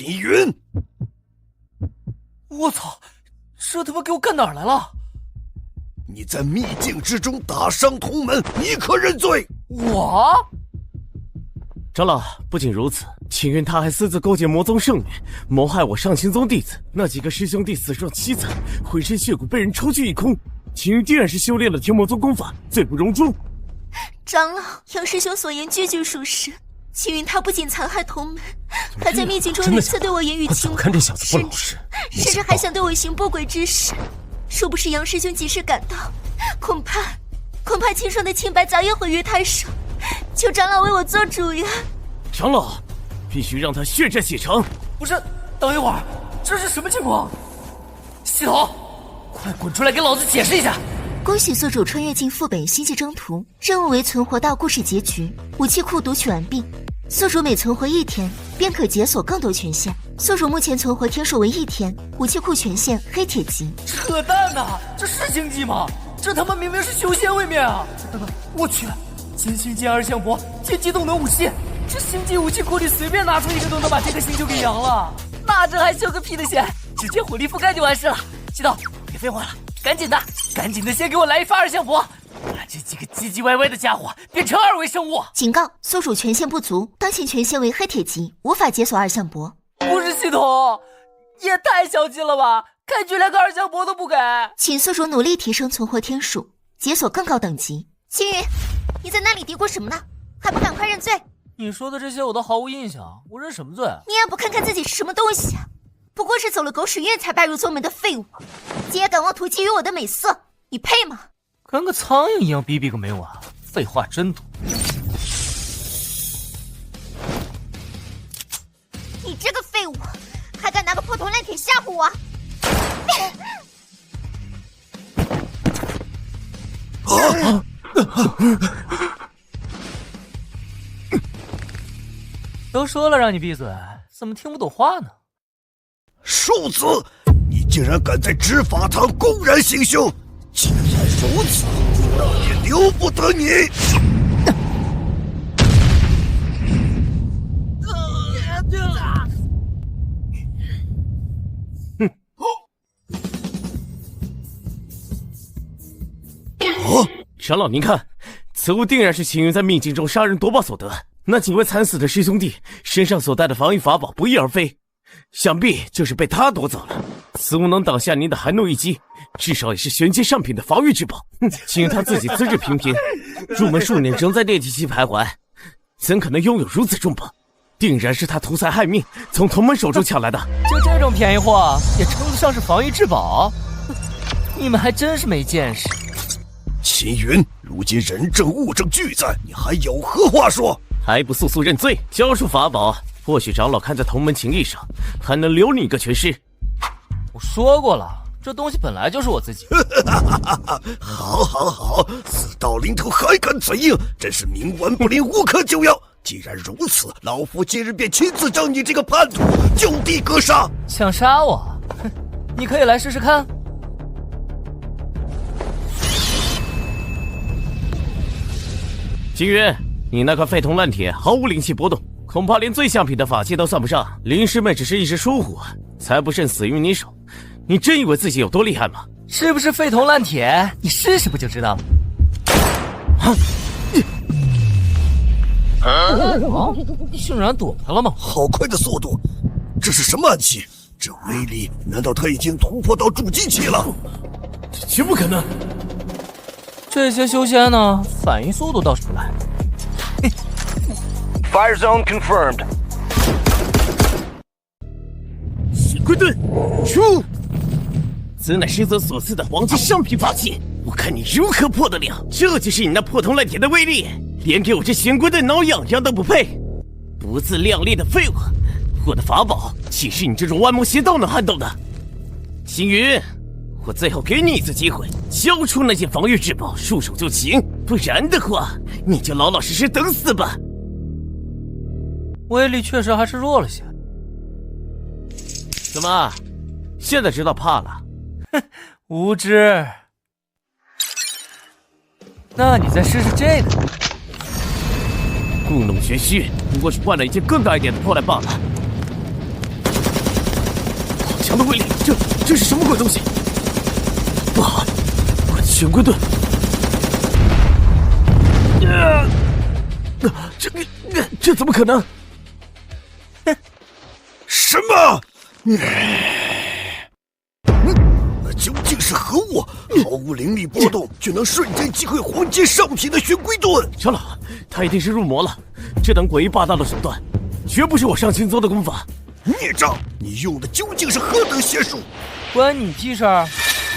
秦云！我操，这他妈给我干哪儿来了？你在秘境之中打伤同门，你可认罪？我？长老，不仅如此，秦云他还私自勾结魔宗圣女，谋害我上清宗弟子。那几个师兄弟死状凄惨，浑身血骨被人抽去一空。秦云定然是修炼了天魔宗功法，罪不容诛。长老，杨师兄所言句句属实。秦云他不仅残害同门，还在秘境中屡次对我言语轻薄，看这小子不老实，甚至还想对我行不轨之事。若不是杨师兄及时赶到，恐怕秦爽的清白早已毁于他手。求长老为我做主呀！长老，必须让他血债血偿。不是，等一会儿，这是什么情况？系统，快滚出来给老子解释一下！恭喜宿主穿越进副本星际征途，任务为存活到故事结局，武器库读取完毕。宿主每存活1天，便可解锁更多权限。宿主目前存活天数为1天，武器库权限黑铁级。扯淡呐！这是星际吗？这他妈明明是修仙位面啊！我去，金星剑二项帛，剑击动能武器，这星际武器库里随便拿出一个都能把这个星球给扬了。那这还修个屁的仙？直接火力覆盖就完事了。系统，别废话了，赶紧的先给我来一发二项帛，把这几个唧唧歪歪的家伙变成二维生物。警告，宿主权限不足，当前权限为黑铁级，无法解锁二项帛。不是系统，也太小气了吧！感觉连个二项帛都不给。请宿主努力提升存活天数，解锁更高等级。青云，你在那里嘀咕什么呢？还不赶快认罪！你说的这些我都毫无印象，我认什么罪？你也不看看自己是什么东西啊！不过是走了狗屎运才拜入宗门的废物，竟也敢妄图觊觎我的美色，你配吗？跟个苍蝇一样逼逼个没完，废话真多。你这个废物，还敢拿个破铜烂铁吓唬我！都说了让你闭嘴，怎么听不懂话呢？庶子，你竟然敢在执法堂公然行凶！既然如此，那也留不得你！长老，您看，此物定然是秦云在秘境中杀人夺宝所得。那几位惨死的师兄弟身上所带的防御法宝不翼而飞，想必就是被他夺走了。此物能挡下您的寒怒一击，至少也是玄阶上品的防御之宝。秦云他自己资质平平，入门数年仍在炼体期徘徊，怎可能拥有如此重宝？定然是他图财害命，从同门手中抢来的。就这种便宜货也称得上是防御至宝？你们还真是没见识。秦云，如今人证物证俱在，你还有何话说？还不速速认罪，交出法宝，或许长老看在同门情谊上，还能留你一个全尸。我说过了，这东西本来就是我自己。好，死到临头还敢嘴硬，真是冥顽不灵，无可救药。既然如此，老夫今日便亲自将你这个叛徒就地格杀。想杀我？哼，你可以来试试看。秦云，你那块废铜烂铁毫无灵气波动，恐怕连最下品的法器都算不上。林师妹只是一时疏忽，才不慎死于你手。你真以为自己有多厉害吗？是不是废铜烂铁？你试试不就知道了。竟然躲开了吗？好快的速度！这是什么暗器？这威力，难道他已经突破到筑基期了？这绝不可能！这些修仙呢，反应速度倒是不赖。Fire zone confirmed. 血龟盾，出！此乃师尊所赐的黄金上品法器，我看你如何破得了？这就是你那破铜烂铁的威力，连给我这玄龟盾挠痒痒都不配！不自量力的废物！我的法宝岂是你这种弯魔邪道能撼动的？星云，我最后给你一次机会，交出那件防御至宝，束手就擒，不然的话，你就老老实实等死吧。威力确实还是弱了些。怎么，现在知道怕了？哼，无知。那你再试试这个。故弄玄虚，不过是换了一件更大一点的破烂罢了。强的威力，这是什么鬼东西？不好，我的玄龟盾！这怎么可能？什么？那究竟是何物？毫无灵力波动，却能瞬间击溃黄阶上品的玄龟盾！小老，他一定是入魔了。这等诡异霸道的手段，绝不是我上青宗的功法。孽障！你用的究竟是何等邪术？关你屁事儿！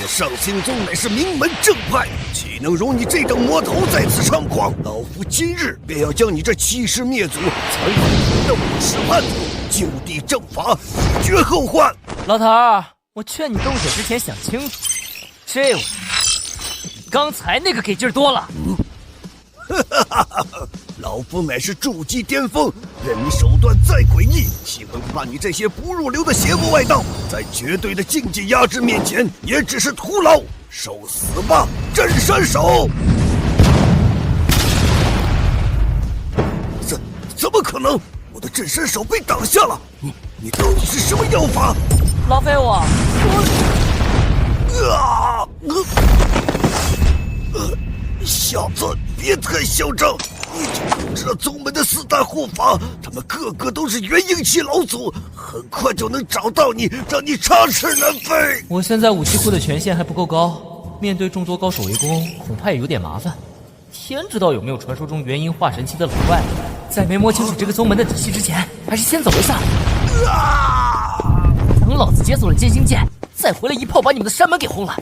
我上青宗乃是名门正派，岂能容你这等魔头在此猖狂？老夫今日便要将你这欺师灭祖、残害的无耻叛徒就地正法，以绝后患！老头儿，我劝你动手之前想清楚，这玩意比刚才那个给劲儿多了。老夫乃是筑基巅峰，任你手段再诡异，岂能怕你这些不入流的邪魔外道？在绝对的境界压制面前，也只是徒劳。受死吧，镇山手！怎么可能？我的镇山手被挡下了！你到底是什么妖法？老废物！小子，别太嚣张！你就控制了宗门的4大护法，他们个个都是元婴期老祖，很快就能找到你，让你插翅难飞。我现在武器库的权限还不够高，面对众多高手围攻，恐怕也有点麻烦。天知道有没有传说中元婴化神期的老怪，在没摸清楚这个宗门的底细之前，还是先走为上。等老子解锁了剑心剑，再回来一炮把你们的山门给轰了。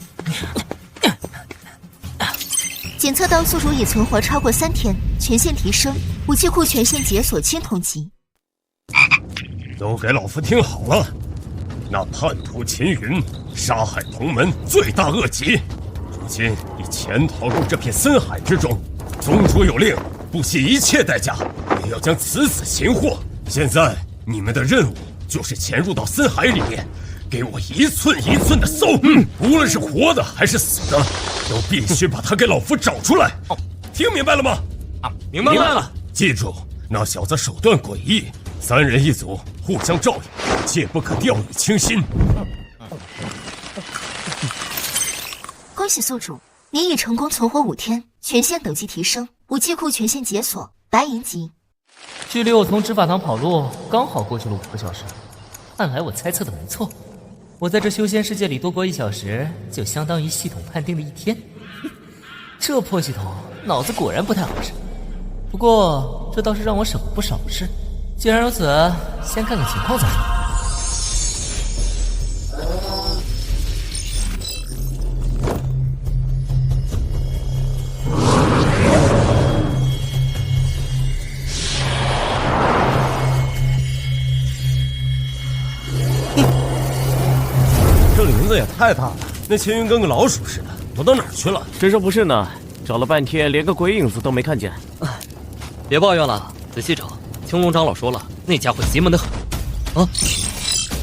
检测到宿主已存活超过3天，权限提升，武器库权限解锁青铜级。都给老夫听好了，那叛徒秦云杀害同门罪大恶极，如今已潜逃入这片森海之中。宗主有令，不惜一切代价也要将此子擒获。现在你们的任务就是潜入到森海里面，给我一寸一寸的搜，无论是活的还是死的，都必须把他给老夫找出来。听明白了吗？明白了。记住，那小子手段诡异，3人一组，互相照应，切不可掉以轻心。恭喜宿主，您已成功存活5天，权限等级提升，武器库权限解锁白银级。距离我从执法堂跑路刚好过去了5个小时，看来我猜测的没错。我在这修仙世界里多过1小时，就相当于系统判定的1天。这破系统脑子果然不太好使，不过这倒是让我省了不少事。既然如此，先看看情况再说。这林子也太大了，那秦云跟个老鼠似的，躲到哪儿去了？谁说不是呢？找了半天，连个鬼影子都没看见。别抱怨了，仔细找。青龙长老说了，那家伙邪门的很。啊，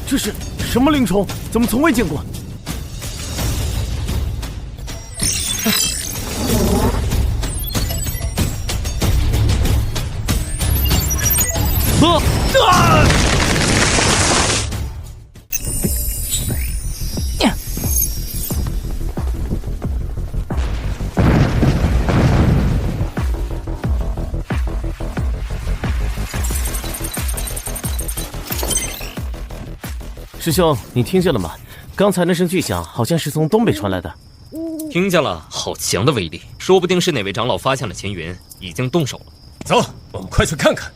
这是什么灵虫？怎么从未见过？师兄，你听见了吗？刚才那声巨响，好像是从东北传来的。听见了，好强的威力，说不定是哪位长老发现了秦云，已经动手了。走，我们快去看看。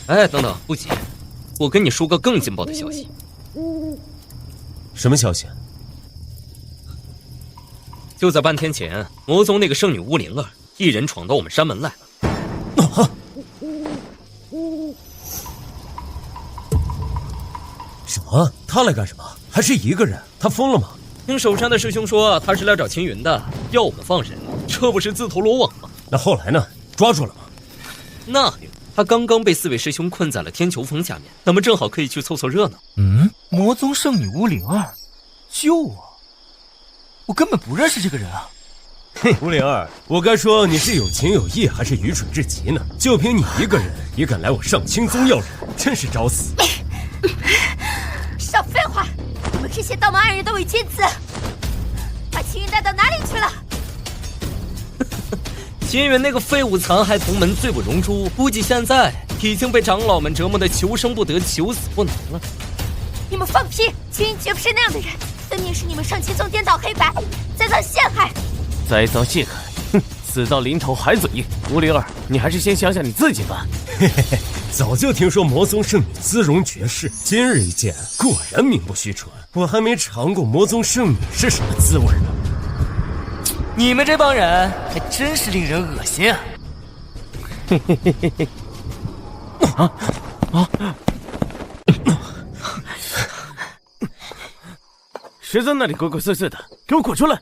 哎，等等，不急，我跟你说个更劲爆的消息。什么消息？就在半天前，魔宗那个圣女巫灵儿一人闯到我们山门来了。什么？他来干什么？还是一个人？他疯了吗？听守山的师兄说，他是来找秦云的，要我们放人，这不是自投罗网吗？那后来呢？抓住了吗？那还有，他刚刚被4位师兄困在了天球峰下面，咱们正好可以去凑凑热闹。魔宗圣女巫灵儿，救我！我根本不认识这个人啊！嘿，巫灵儿，我该说你是有情有义，还是愚蠢至极呢？就凭你一个人也敢来我上青宗要人，真是找死！少废话！我们这些道貌岸然的伪君子，把青云带到哪里去了？秦云那个废物残害同门，罪不容诛，估计现在已经被长老们折磨得求生不得，求死不能了。你们放屁！青云绝不是那样的人，分明是你们上清宗颠倒黑白，栽赃陷害。栽赃陷害，哼，死到临头还嘴硬。吴灵儿，你还是先想想你自己吧。嘿嘿嘿，早就听说魔宗圣女姿容绝世，今日一见，果然名不虚传。我还没尝过魔宗圣女是什么滋味呢。你们这帮人还真是令人恶心啊！嘿嘿嘿嘿嘿。谁在那里鬼鬼祟祟的？给我滚出来！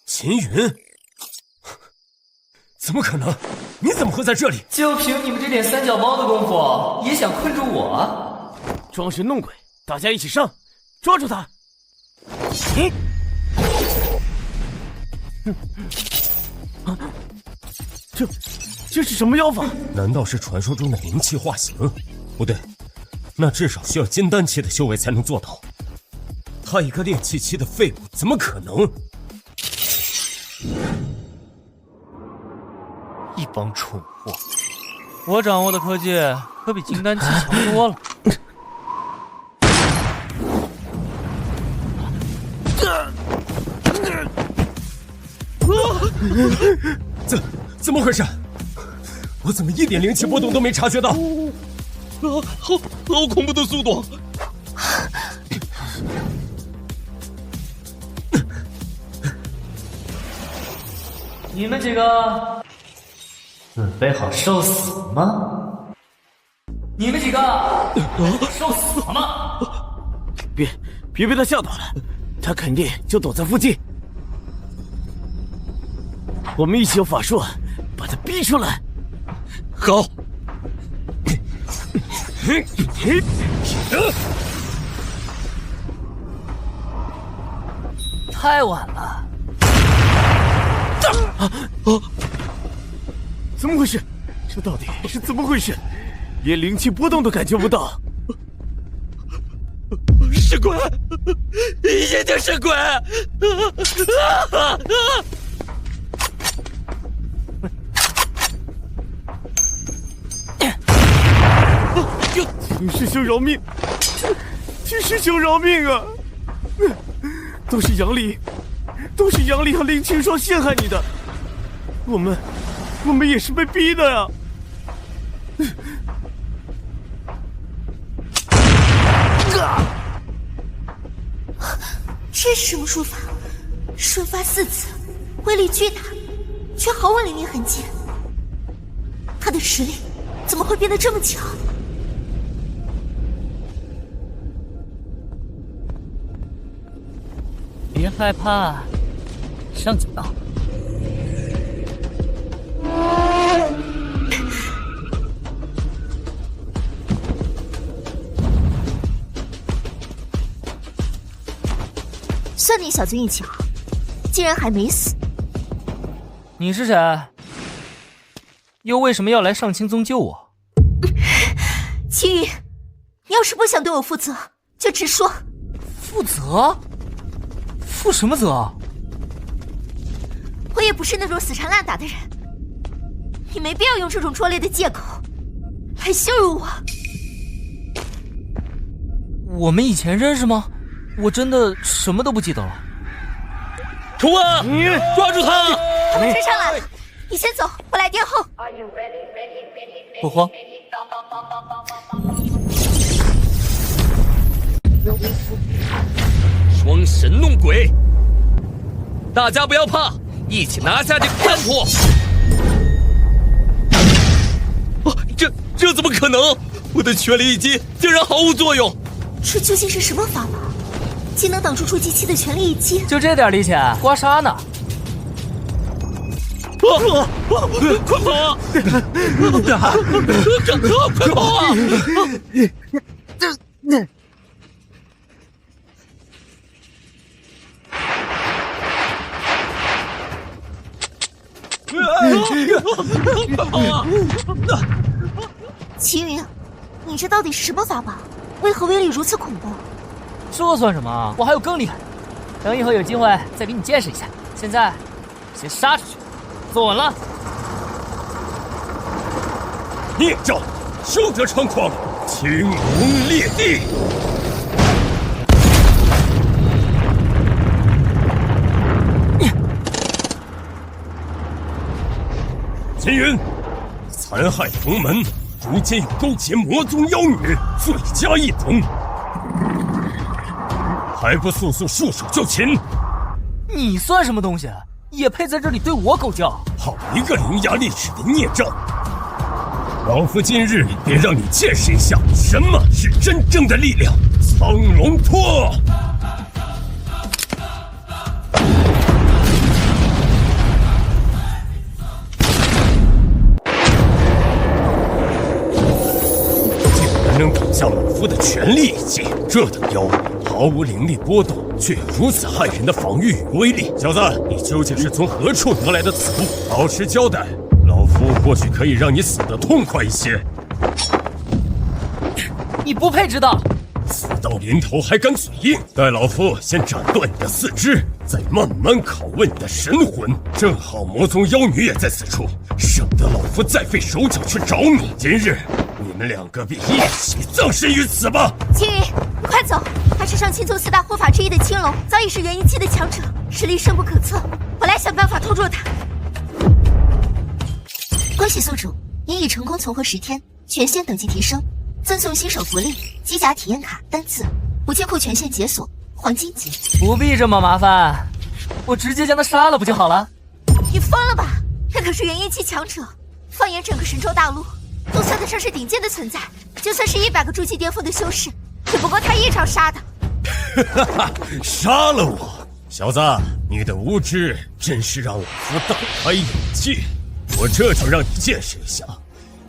秦云，怎么可能？你怎么会在这里？就凭你们这点三脚猫的功夫，也想困住我？装神弄鬼，大家一起上，抓住他！这是什么妖法？难道是传说中的灵气化形？不对，那至少需要金丹期的修为才能做到。他一个炼气期的废物，怎么可能？一帮蠢货！我掌握的科技可比金丹期强多了。怎么回事？我怎么一点灵气波动都没察觉到？好恐怖的速度！你们几个准备好受死吗？你们几个受死吗？别被他吓到了，他肯定就躲在附近。我们一起用法术把他逼出来。好。太晚了。怎么回事？这到底是怎么回事？连灵气波动都感觉不到。是鬼，一定是鬼！请师兄饶命！请师兄饶命啊！都是杨离和林清霜陷害你的，我们也是被逼的呀！这是什么术法？瞬发4次，威力巨大，却毫无灵力痕迹。他的实力怎么会变得这么强？别害怕，上脚。算你小子运气好，竟然还没死。你是谁？又为什么要来上清宗救我？青云，你要是不想对我负责，就直说。负责？负什么责？我也不是那种死缠烂打的人，你没必要用这种拙劣的借口来羞辱我。我们以前认识吗？我真的什么都不记得了。虫儿，抓住他！他们追上来了，你先走，我来殿后。不慌。装神弄鬼，大家不要怕，一起拿下这个叛徒！这怎么可能？我的全力一击竟然毫无作用！这究竟是什么法宝？竟能挡住筑基期的全力一击？就这点力气，刮痧呢？快跑啊！快跑啊！齐云，你这到底是什么法宝？为何威力如此恐怖？这算什么？我还有更厉害的，等以后有机会再给你见识一下。现在，先杀出去，坐稳了。孽障，休得猖狂！青龙裂地！秦云，残害同门，如今又勾结魔宗妖女，罪加一等，还不速速束手就擒！你算什么东西？也配在这里对我狗叫？好一个伶牙俐齿的孽障！老夫今日得让你见识一下什么是真正的力量！苍龙托！能挡下老夫的全力一击，这等妖毫无灵力波动，却有如此骇人的防御与威力。小子，你究竟是从何处得来的此物？老实交代，老夫或许可以让你死得痛快一些。你不配知道！死到临头还敢嘴硬，待老夫先斩断你的四肢，再慢慢拷问你的神魂。正好魔宗妖女也在此处，省得老夫再费手脚去找你。今日你们两个便一起葬身于此吧！青云，快走！他是上青宗4大护法之一的青龙，早已是元婴期的强者，实力深不可测。我来想办法拖住他。恭喜宿主，您已成功存活10天，权限等级提升，赠送新手福利：机甲体验卡单次，武器库权限解锁，黄金级。不必这么麻烦，我直接将他杀了不就好了？你疯了吧？他可是元婴期强者，放眼整个神州大陆，都算得上是顶尖的存在。就算是100个筑基巅峰的修士，只不过他一招杀的。杀了我，小子，你的无知真是让老夫大开眼界。我这就让你见识一下，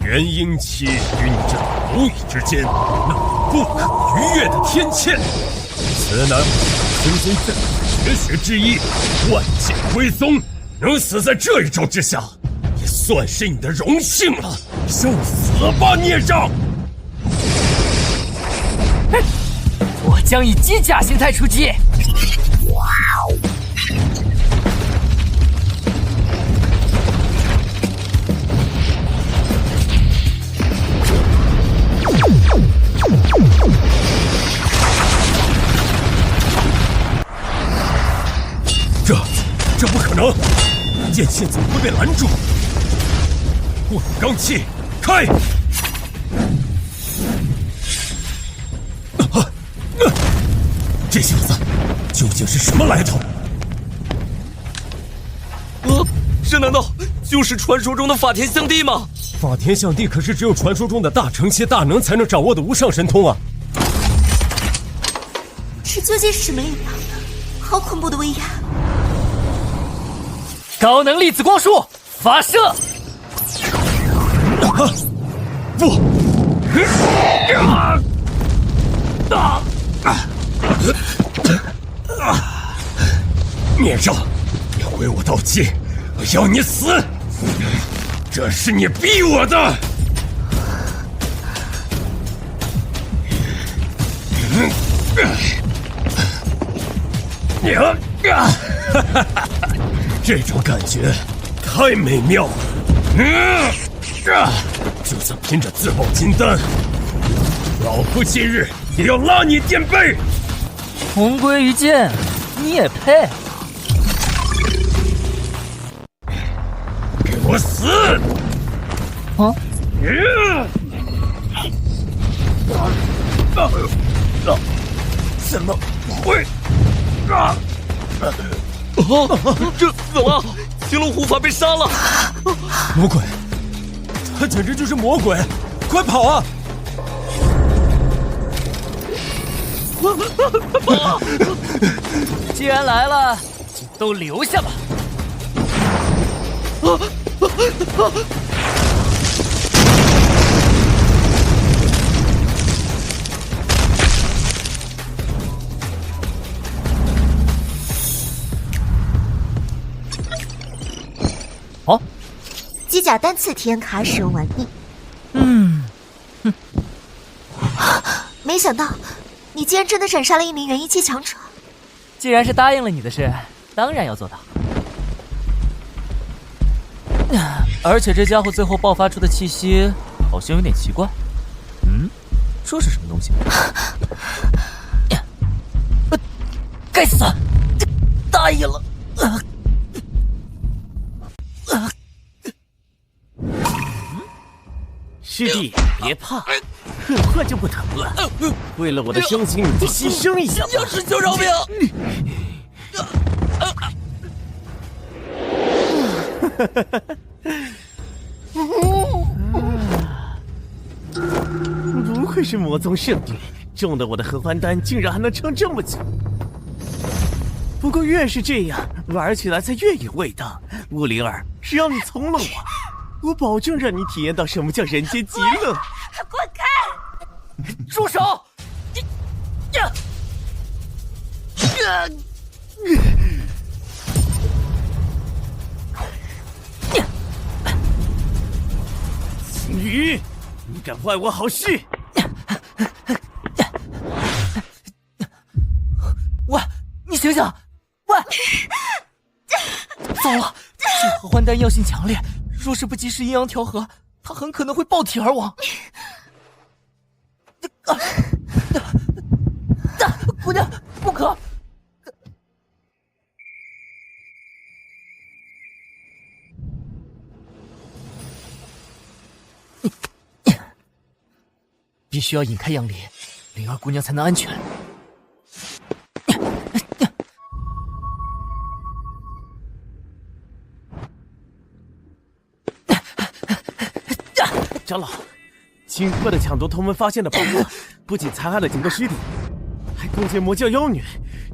元婴期与你这蝼蚁之间那不可逾越的天堑。此乃我青宗最后绝学之一，万剑归宗，能死在这一招之下，也算是你的荣幸了。受死吧，孽障！我将以机甲形态出击！这不可能！剑线怎么会被拦住？护烽罡开！这小子究竟是什么来头？这难道就是传说中的法天象地吗？法天象地可是只有传说中的大成期大能才能掌握的无上神通啊！这究竟是什么力量？好恐怖的威压！高能粒子光束发射！不！孽障！你毁我道基，我要你死！这是你逼我的！这种感觉太美妙了！就算拼着自爆金丹，老夫今日也要拉你垫背！同归于尽，你也配？给我死！啊！怎么会？这怎么？青龙护法被杀了！魔鬼，他简直就是魔鬼！快跑啊！既然来了，就都留下吧。好。机甲单次体验卡使用完毕。没想到，你竟然真的斩杀了一名元婴期强者。既然是答应了你的事，当然要做到。而且这家伙最后爆发出的气息好像有点奇怪。这是什么东西？该死！答应了。师弟，别怕，很快就不疼了。为了我的生情，你就牺牲一下吧。要是就饶命！不愧是魔宗圣女，中的我的合欢丹竟然还能撑这么久。不过越是这样，玩起来才越有味道。雾灵儿，只要你从了我保证让你体验到什么叫人间极乐。滚开！住手！青羽，你敢坏我好事！喂，你醒醒！喂，糟了，这合欢丹药性强烈，若是不及时阴阳调和，他很可能会爆体而亡。姑娘，不可！必须要引开杨离，灵儿姑娘才能安全。长老，顷刻的抢夺同门发现的宝物，不仅残害了几个师弟，还攻击魔教妖女，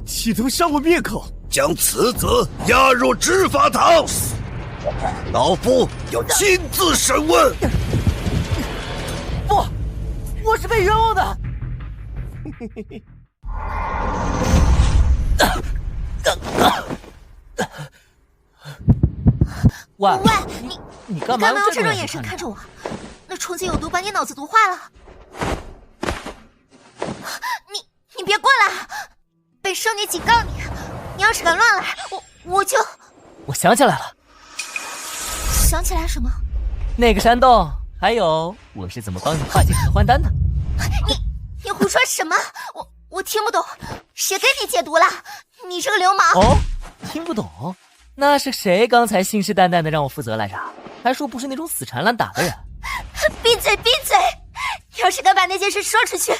企图杀我灭口。将此子押入执法堂，老夫要亲自审问。不，我是被冤枉的。喂，你干嘛用这种眼神看着我？那虫子有毒，把你脑子毒坏了。你别过来！本圣女警告你，你要是敢乱来，我就……我想起来了。想起来什么？那个山洞，还有我是怎么帮你化解合欢丹的。你胡说什么？我听不懂，谁给你解毒了？你这个流氓！哦，听不懂？那是谁刚才信誓旦旦的让我负责来着？还说不是那种死缠烂打的人。闭嘴闭嘴！要是敢把那件事说出去，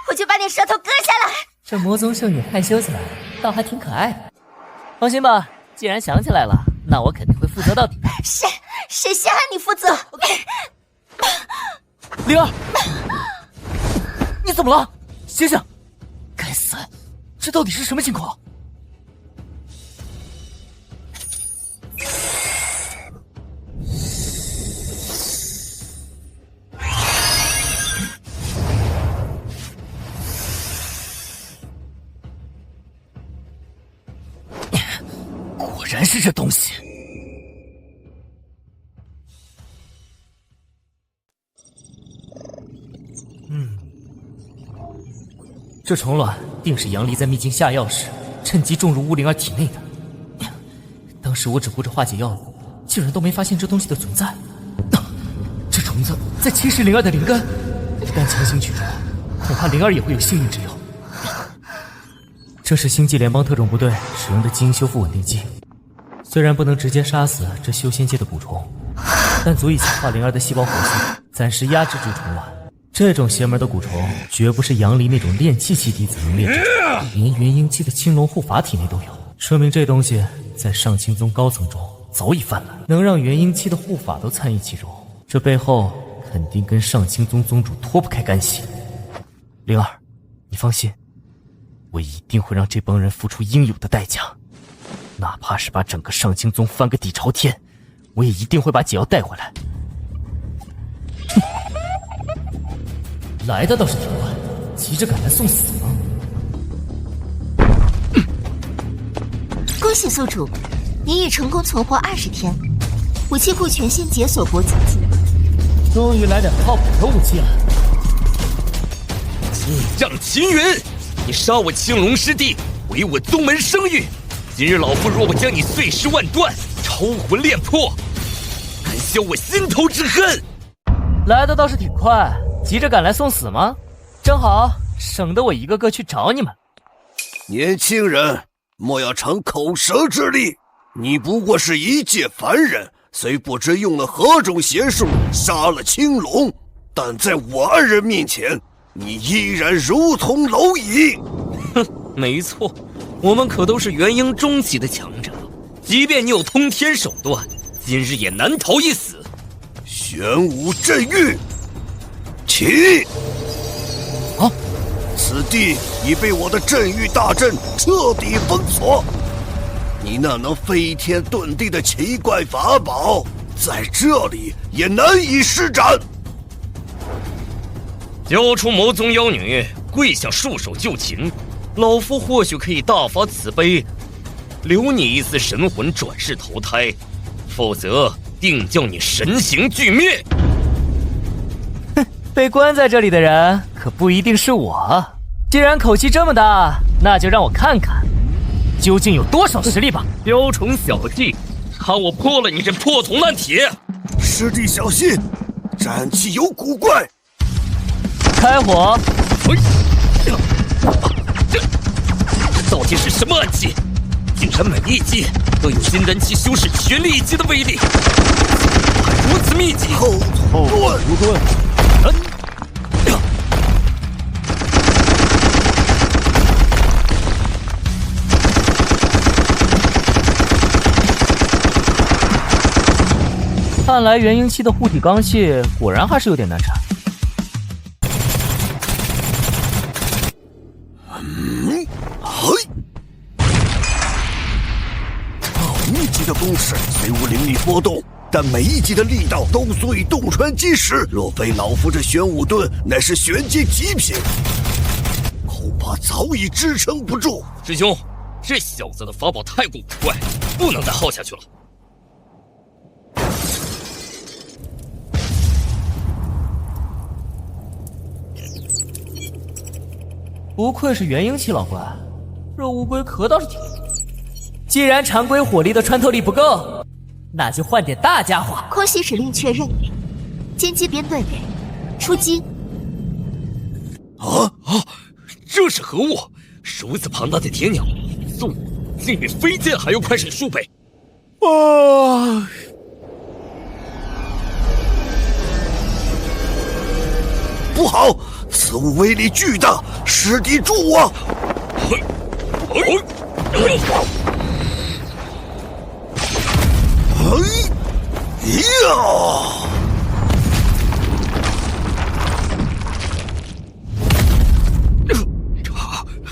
我就把你舌头割下来。这魔宗圣女害羞起来倒还挺可爱的。放心吧，既然想起来了，那我肯定会负责到底。谁先喊你负责？灵儿，你怎么了？醒醒！该死，这到底是什么情况？果然是这东西。这虫卵定是杨离在秘境下药时趁机种入巫灵儿体内的。当时我只顾着化解药物，竟然都没发现这东西的存在。这虫子在侵蚀灵儿的灵根，一旦强行取出，恐怕灵儿也会有性命之忧。这是星际联邦特种部队使用的基因修复稳定剂，虽然不能直接杀死这修仙界的蛊虫，但足以强化灵儿的细胞活性，暂时压制住虫卵。这种邪门的蛊虫绝不是杨离那种炼气期弟子能炼制，连元婴期的青龙护法体内都有，说明这东西在上清宗高层中早已泛滥，能让元婴期的护法都参与其中，这背后肯定跟上清宗宗主脱不开干系。灵儿，你放心，我一定会让这帮人付出应有的代价，哪怕是把整个上清宗翻个底朝天，我也一定会把解药带回来。来的倒是挺快，急着赶来送死吗？恭喜宿主，你已成功存活20天。武器库全线解锁搏击技，终于来点靠谱的武器了。进将秦云，你杀我青龙师弟，毁我宗门声誉。今日老夫若不将你碎尸万段，超魂炼魄，敢消我心头之恨。来的倒是挺快，急着赶来送死吗？正好，省得我一个个去找你们。年轻人，莫要逞口舌之力，你不过是一介凡人，虽不知用了何种邪术杀了青龙，但在我二人面前，你依然如同蝼蚁。哼，没错，我们可都是元婴中期的强者，即便你有通天手段，今日也难逃一死。玄武镇狱，起！啊！此地已被我的镇狱大阵彻底封锁，你那能飞天遁地的奇怪法宝，在这里也难以施展。交出魔宗妖女，跪下束手就擒，老夫或许可以大发慈悲，留你一丝神魂转世投胎，否则定叫你神形俱灭。哼，被关在这里的人可不一定是我。既然口气这么大，那就让我看看究竟有多少实力吧。雕虫小技，怕我破了你这破铜烂铁！师弟小心，战气有古怪。开火！这到底是什么暗器？竟然每一击都有金丹期修士全力一击的威力，还如此密集！后盾！看来元婴期的护体钢械果然还是有点难缠。密集的攻势虽无灵力波动，但每一击的力道都足以洞穿基石。若非老夫这玄武盾乃是玄阶极品，恐怕早已支撑不住。师兄，这小子的法宝太过古怪，不能再耗下去了。不愧是元婴期老怪，这乌龟壳倒是挺硬。既然常规火力的穿透力不够，那就换点大家伙。空袭指令确认，歼击编队出击。这是何物？如此庞大的铁鸟，送竟比飞剑还要快闪数倍。不好，此物威力巨大，师弟助我！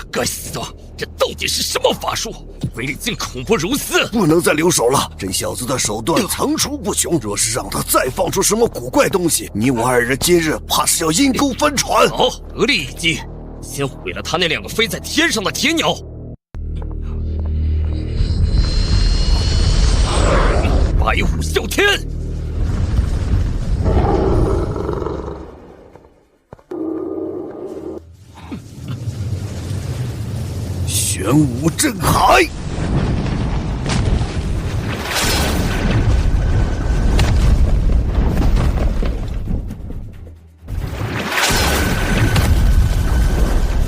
该死的，这到底是什么法术？威力竟恐怖如此！不能再留手了，这小子的手段层出不穷，若是让他再放出什么古怪东西，你我二人今日怕是要阴沟翻船。好，得力一击，先毁了他那两个飞在天上的铁鸟。白虎啸天！玄武镇海！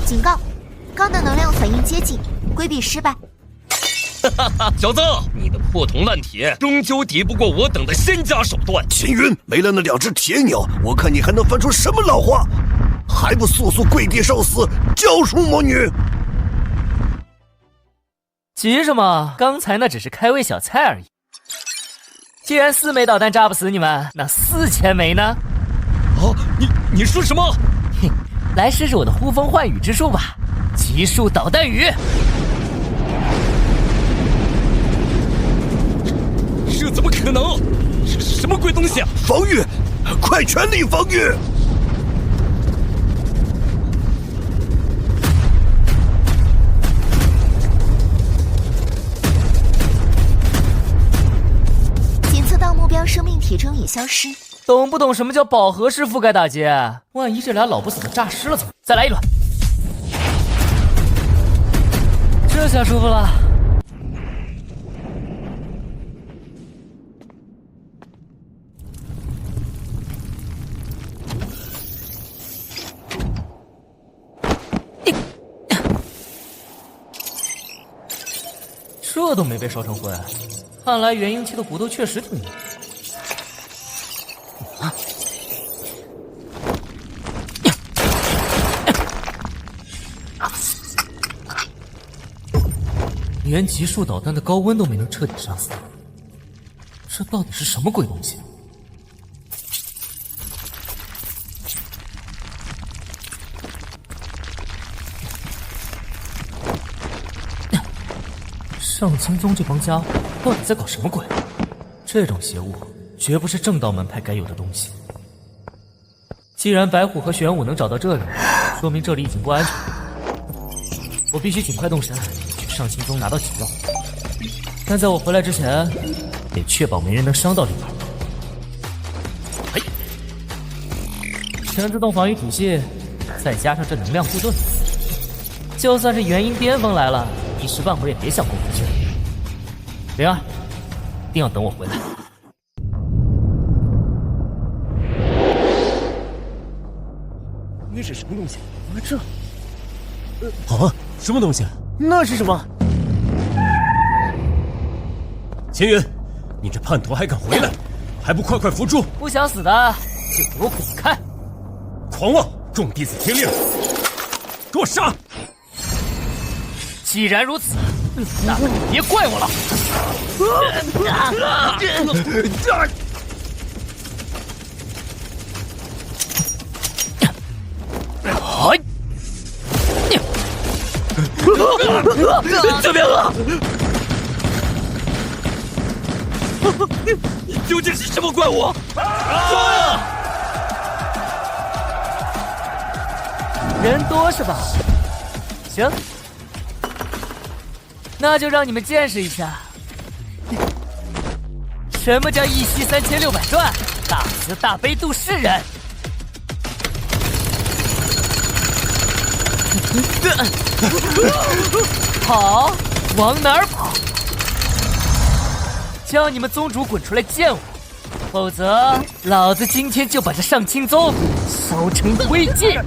警告，高的能量反应接近，规避失败。小子，你的破铜烂铁终究敌不过我等的仙家手段。秦云，没了那两只铁鸟，我看你还能翻出什么老话？还不速速跪地受死，交出魔女！急什么？刚才那只是开胃小菜而已。既然4枚导弹炸不死你们，那4000枚呢？你说什么？哼，来试试我的呼风唤雨之术吧，极速导弹雨！这怎么可能？这是什么鬼东西啊？防御，快全力防御！检测到目标将生命体征也消失。懂不懂什么叫饱和式覆盖打击？万一这俩老不死的诈尸了怎么？再来一轮，这下舒服了。这都没被烧成灰，看来元婴期的骨头确实挺硬。连极速导弹的高温都没能彻底杀死，这到底是什么鬼东西？上清宗这帮家伙到底在搞什么鬼？这种邪物绝不是正道门派该有的东西。既然白虎和玄武能找到这里，说明这里已经不安全了。我必须尽快动身去上清宗拿到解药，但在我回来之前，得确保没人能伤到里边。嘿，全自动防御体系，再加上这能量护盾，就算是元婴巅峰来了，一时半会儿也别想攻出去。灵儿，一定要等我回来。那是什么东西？这……啊，什么东西？那是什么？秦云，你这叛徒还敢回来，还不快快伏诛！不想死的就给我滚开！狂妄！众弟子听令，给我杀！既然如此，那么就别怪我了。这边了！究竟是什么怪物？人多是吧？行，那就让你们见识一下，什么叫一息3600转，大慈大悲度世人。跑，往哪儿跑？叫你们宗主滚出来见我，否则老子今天就把这上清宗烧成灰烬！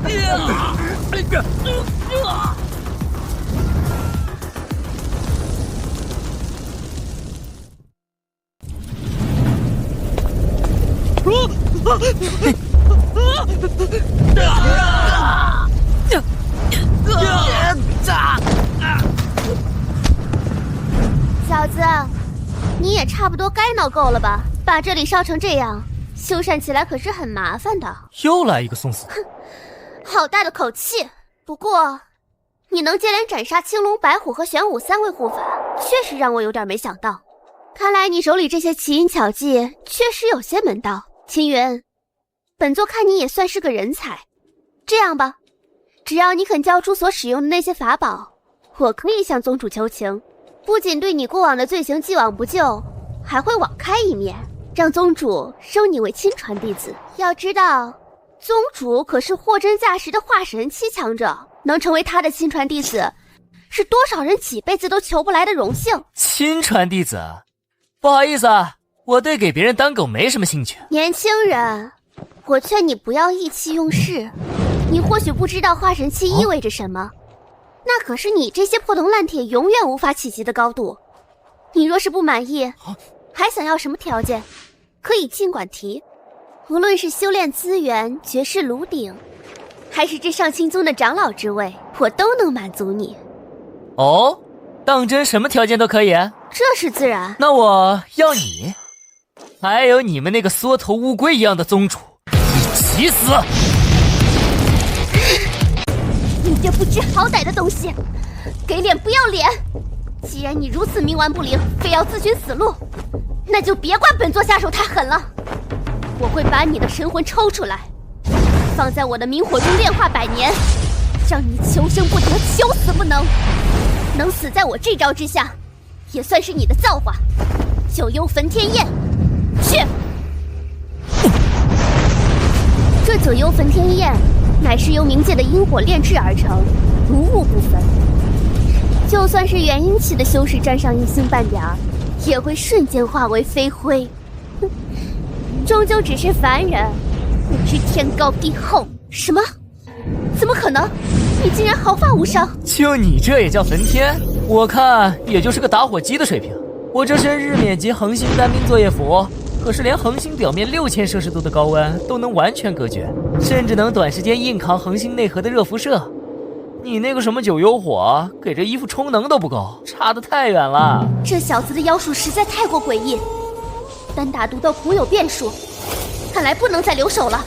小子，你也差不多该闹够了吧？把这里烧成这样，修缮起来可是很麻烦的。又来一个送死！好大的口气！不过，你能接连斩杀青龙、白虎和玄武3位护法，确实让我有点没想到。看来你手里这些奇淫巧技确实有些门道。秦云，本座看你也算是个人才。这样吧，只要你肯交出所使用的那些法宝，我可以向宗主求情，不仅对你过往的罪行既往不咎，还会网开一面，让宗主收你为亲传弟子。要知道，宗主可是货真价实的化神期强者，能成为他的亲传弟子，是多少人几辈子都求不来的荣幸。亲传弟子，不好意思啊，我对给别人当狗没什么兴趣。年轻人，我劝你不要意气用事。你或许不知道化神期意味着什么，那可是你这些破铜烂铁永远无法企及的高度。你若是不满意，还想要什么条件，可以尽管提。无论是修炼资源、绝世炉鼎，还是这上清宗的长老之位，我都能满足你。哦，当真什么条件都可以？这是自然。那我要你，还有你们那个缩头乌龟一样的宗主，一起死！你这不知好歹的东西，给脸不要脸！既然你如此冥顽不灵，非要自寻死路，那就别怪本座下手太狠了。我会把你的神魂抽出来，放在我的明火中炼化100年，让你求生不得，求死不能。能死在我这招之下，也算是你的造化。九幽焚天焰，去！这九幽焚天焰乃是由冥界的阴火炼制而成，无物不焚。就算是元婴期的修士沾上一星半点儿，也会瞬间化为飞灰。哼，终究只是凡人，不知天高地厚。什么？怎么可能？你竟然毫发无伤！就你这也叫焚天？我看也就是个打火机的水平。我这身日冕级恒星单兵作业服，可是连恒星表面6000摄氏度的高温都能完全隔绝，甚至能短时间硬扛恒星内核的热辐射。你那个什么九幽火，给这衣服充能都不够，差得太远了。这小子的妖术实在太过诡异，单打独斗颇有变数，看来不能再留手了。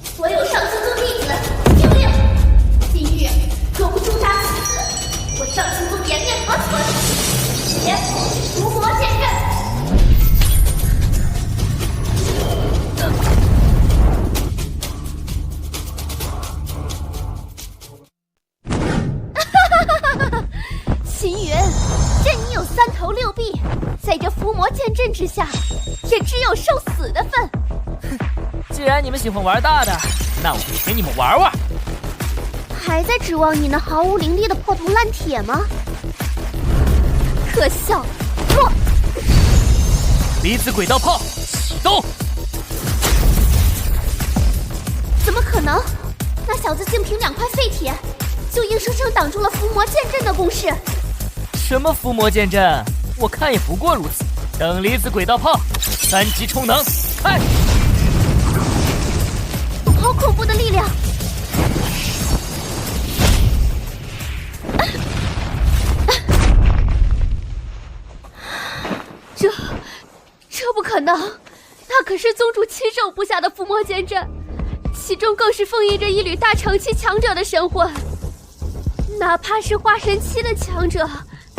所有上清宗弟子听令，今日若不诛杀此子，我上清宗颜面何存？且伏魔见阵。秦云，任你有3头6臂，在这伏魔剑阵之下，也只有受死的份。既然你们喜欢玩大的，那我就陪你们玩玩。还在指望你那毫无灵力的破铜烂铁吗？可笑！落！离子轨道炮启动！怎么可能？那小子竟凭2块废铁，就硬生生挡住了伏魔剑阵的攻势。什么伏魔剑阵？我看也不过如此。等离子轨道炮，3级充能，开！好恐怖的力量！这不可能，那可是宗主亲手布下的伏魔剑阵，其中更是封印着一缕大成期强者的神魂。哪怕是化神期的强者，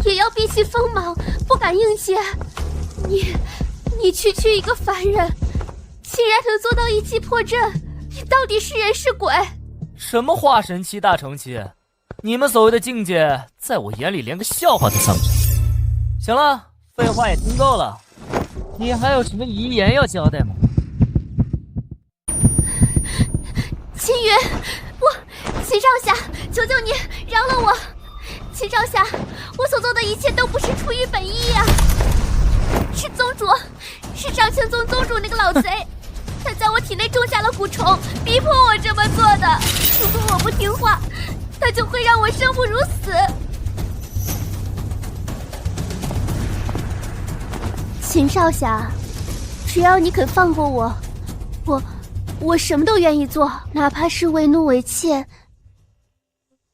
也要避其锋芒，不敢硬接。你区区一个凡人，竟然能做到一击破阵，你到底是人是鬼？什么化神期大成期？你们所谓的境界，在我眼里连个笑话都算不上。行了，废话也听够了，你还有什么遗言要交代吗？秦云，秦少侠，求求你饶了我！秦少侠，我所做的一切都不是出于本意呀，是宗主，是上清宗宗主那个老贼，他在我体内种下了蛊虫，逼迫我这么做的。如果我不听话，他就会让我生不如死。秦少侠，只要你肯放过我，我什么都愿意做，哪怕是为奴为妾。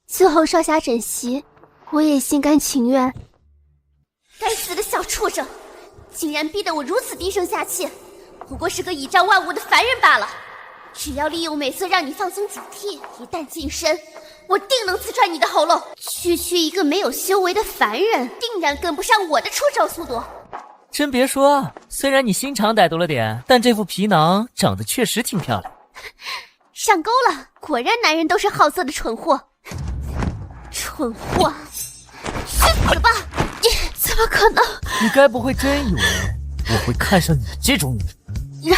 伺候少侠枕席，我也心甘情愿。该死的小畜生，竟然逼得我如此低声下气，不过是个倚仗万物的凡人罢了。只要利用美色让你放松警惕，一旦近身，我定能刺穿你的喉咙。区区一个没有修为的凡人，定然跟不上我的出手速度。真别说，虽然你心肠歹毒了点，但这副皮囊长得确实挺漂亮。上钩了，果然男人都是好色的蠢货。蠢货，去死吧！你怎么可能？你该不会真以为我会看上你这种女人？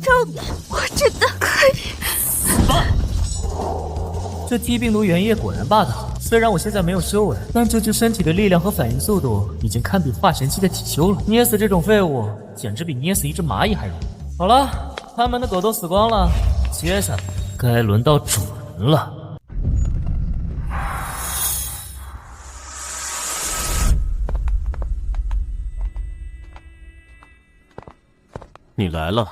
让我真的可以死吧！这 T 病毒原液果然霸道。虽然我现在没有修为，但这具身体的力量和反应速度已经堪比化神期的体修了。捏死这种废物，简直比捏死一只蚂蚁还容易。好了，看门的狗都死光了，接下来该轮到主人了。你来了。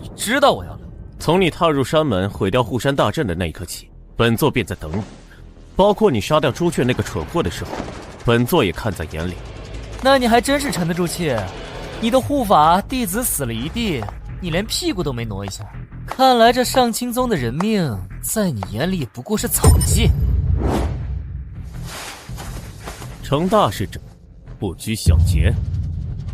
你知道我要来。从你踏入山门毁掉护山大阵的那一刻起，本座便在等你。包括你杀掉朱雀那个蠢货的时候，本座也看在眼里。那你还真是沉得住气。你的护法弟子死了一地，你连屁股都没挪一下。看来这上清宗的人命，在你眼里不过是草芥。成大事者，不拘小节。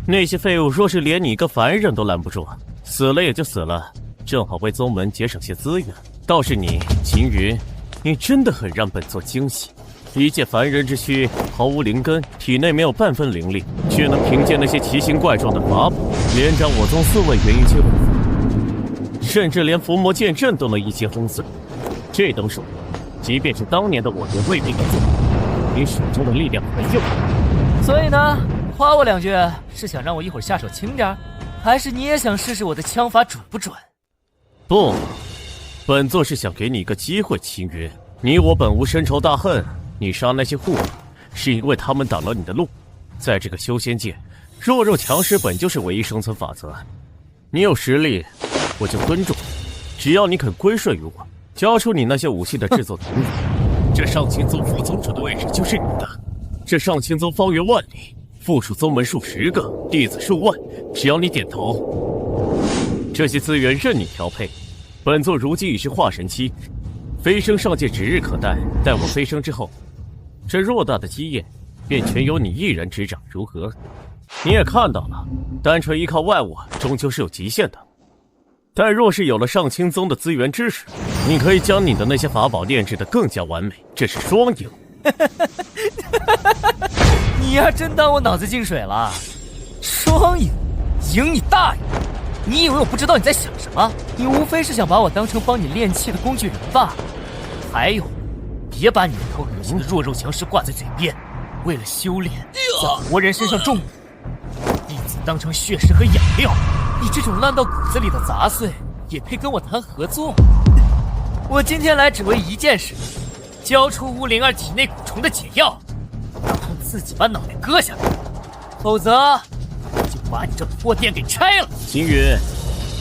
那些废物若是连你一个凡人都拦不住，死了也就死了，正好为宗门节省些资源。倒是你，秦云，你真的很让本座惊喜。一介凡人之躯，毫无灵根，体内没有半分灵力，却能凭借那些奇形怪状的法宝，连斩我宗4位元婴阶护法，甚至连伏魔剑阵都能一击轰碎。这等手段，即便是当年的我也未必能做。你手中的力量很有。所以呢，夸我2句是想让我一会儿下手轻点，还是你也想试试我的枪法准不准？不，本座是想给你一个机会，秦云。你我本无深仇大恨，你杀那些护法，是因为他们挡了你的路。在这个修仙界，弱肉强食本就是唯一生存法则。你有实力，我就尊重；只要你肯归顺于我，交出你那些武器的制作能力，这上清宗副宗主的位置就是你的。这上清宗方圆万里，附属宗门数10个，弟子数万，只要你点头，这些资源任你调配。本座如今已是化神期，飞升上界指日可待。待我飞升之后，这偌大的基业便全由你一人执掌，如何？你也看到了，单纯依靠外物终究是有极限的。但若是有了上清宗的资源支持，你可以将你的那些法宝炼制得更加完美，这是双赢。你呀，真当我脑子进水了？双赢，赢你大爷！你以为我不知道你在想什么？你无非是想把我当成帮你练气的工具人吧？还有，别把你那头恶心的弱肉强食挂在嘴边。为了修炼，在活人身上种弟子当成血食和养料，你这种烂到骨子里的杂碎，也配跟我谈合作？我今天来只为一件事，交出吴灵儿体内蛊虫的解药，让他们自己把脑袋割下来，否则就把你这破店给拆了。秦云，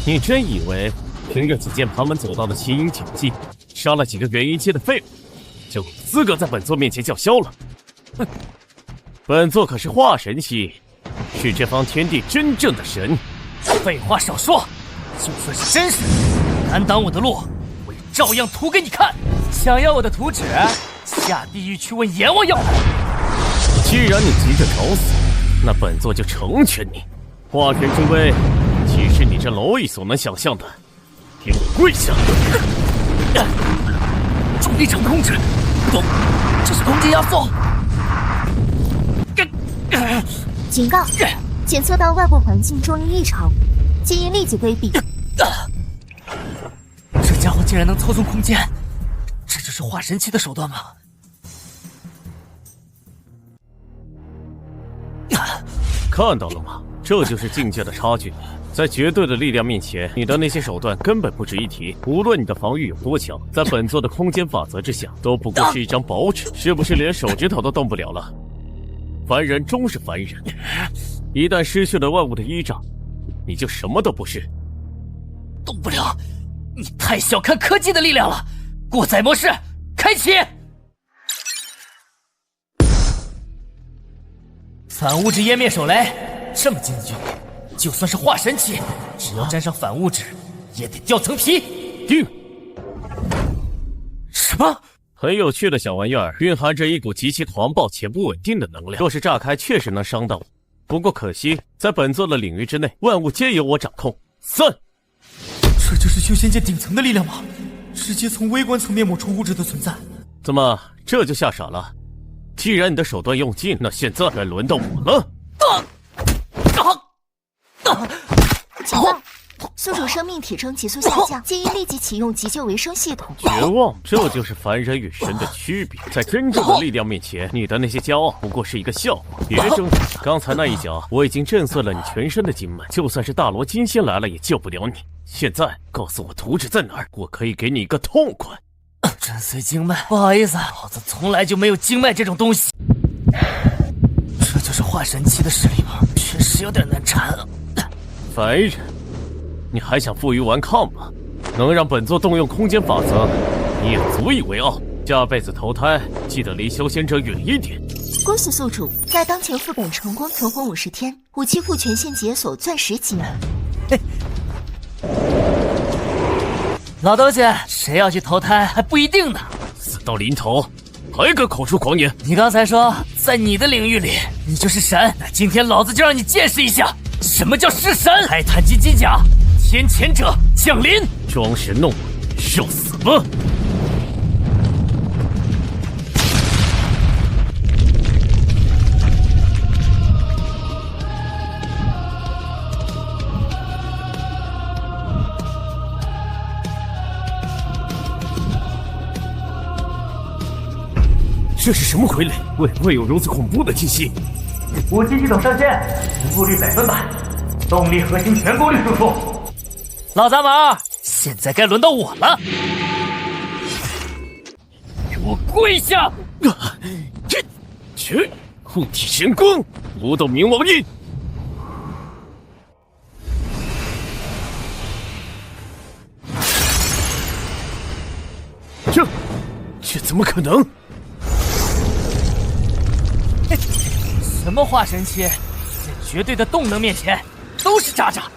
你真以为凭着几件旁门左道的奇淫巧技，杀了几个元婴阶的废物，就有资格在本座面前叫嚣了？哼！本座可是化神期，是这方天地真正的神。废话少说，就算是真神，敢挡我的路，我也照样屠给你看。想要我的图纸，下地狱去问阎王要来。既然你急着找死，那本座就成全你。化神之威，岂是你这蝼蚁所能想象的？给我跪下！重力场控制，不懂，这是空间压缩。警告：检测到外部环境重力异常，建议立即规避。这家伙竟然能操纵空间，这就是化神期的手段吗？看到了吗？这就是境界的差距。在绝对的力量面前，你的那些手段根本不值一提。无论你的防御有多强，在本座的空间法则之下，都不过是一张薄纸。是不是连手指头都动不了了？凡人终是凡人，一旦失去了万物的依仗，你就什么都不是。动不了，你太小看科技的力量了。过载模式开启。反物质湮灭手雷，这么近的距离，就算是化神期，只要沾上反物质，也得掉层皮。定。什么？很有趣的小玩意儿，蕴含着一股极其狂暴且不稳定的能量。若是炸开，确实能伤到我。不过可惜，在本座的领域之内，万物皆由我掌控。散！这就是修仙界顶层的力量吗？直接从微观层面抹除物质的存在。怎么，这就吓傻了？既然你的手段用尽，那现在该轮到我了。警告：宿主生命体征急速下降，建议立即启用急救维生系统。绝望，这就是凡人与神的区别。在真正的力量面前，你的那些骄傲不过是一个笑话。别争吵了，刚才那一脚我已经震碎了你全身的经脉，就算是大罗金仙来了也救不了你。现在告诉我图纸在哪儿，我可以给你一个痛快。震碎经脉，不好意思，老子从来就没有经脉这种东西。这就是化神期的实力吗？确实有点难缠啊。凡人，你还想负隅顽抗吗？能让本座动用空间法则，你也足以为傲。下辈子投胎，记得离修仙者远一点。恭喜宿主在当前副本成功存活50天，武器库全线解锁钻石级。老东西，谁要去投胎还不一定呢。死到临头，还敢口出狂言！你刚才说在你的领域里，你就是神，那今天老子就让你见识一下什么叫是神！泰坦金鸡甲，天谴者降临！装神弄鬼，受死吧！这是什么傀儡？会不会有如此恐怖的气息？武器系统上线，同步率100%，动力核心全功率输出。老杂毛，现在该轮到我了，给我跪下！这护体神光，魔道冥王印。这怎么可能？什么化神期，在绝对的动能面前，都是渣渣。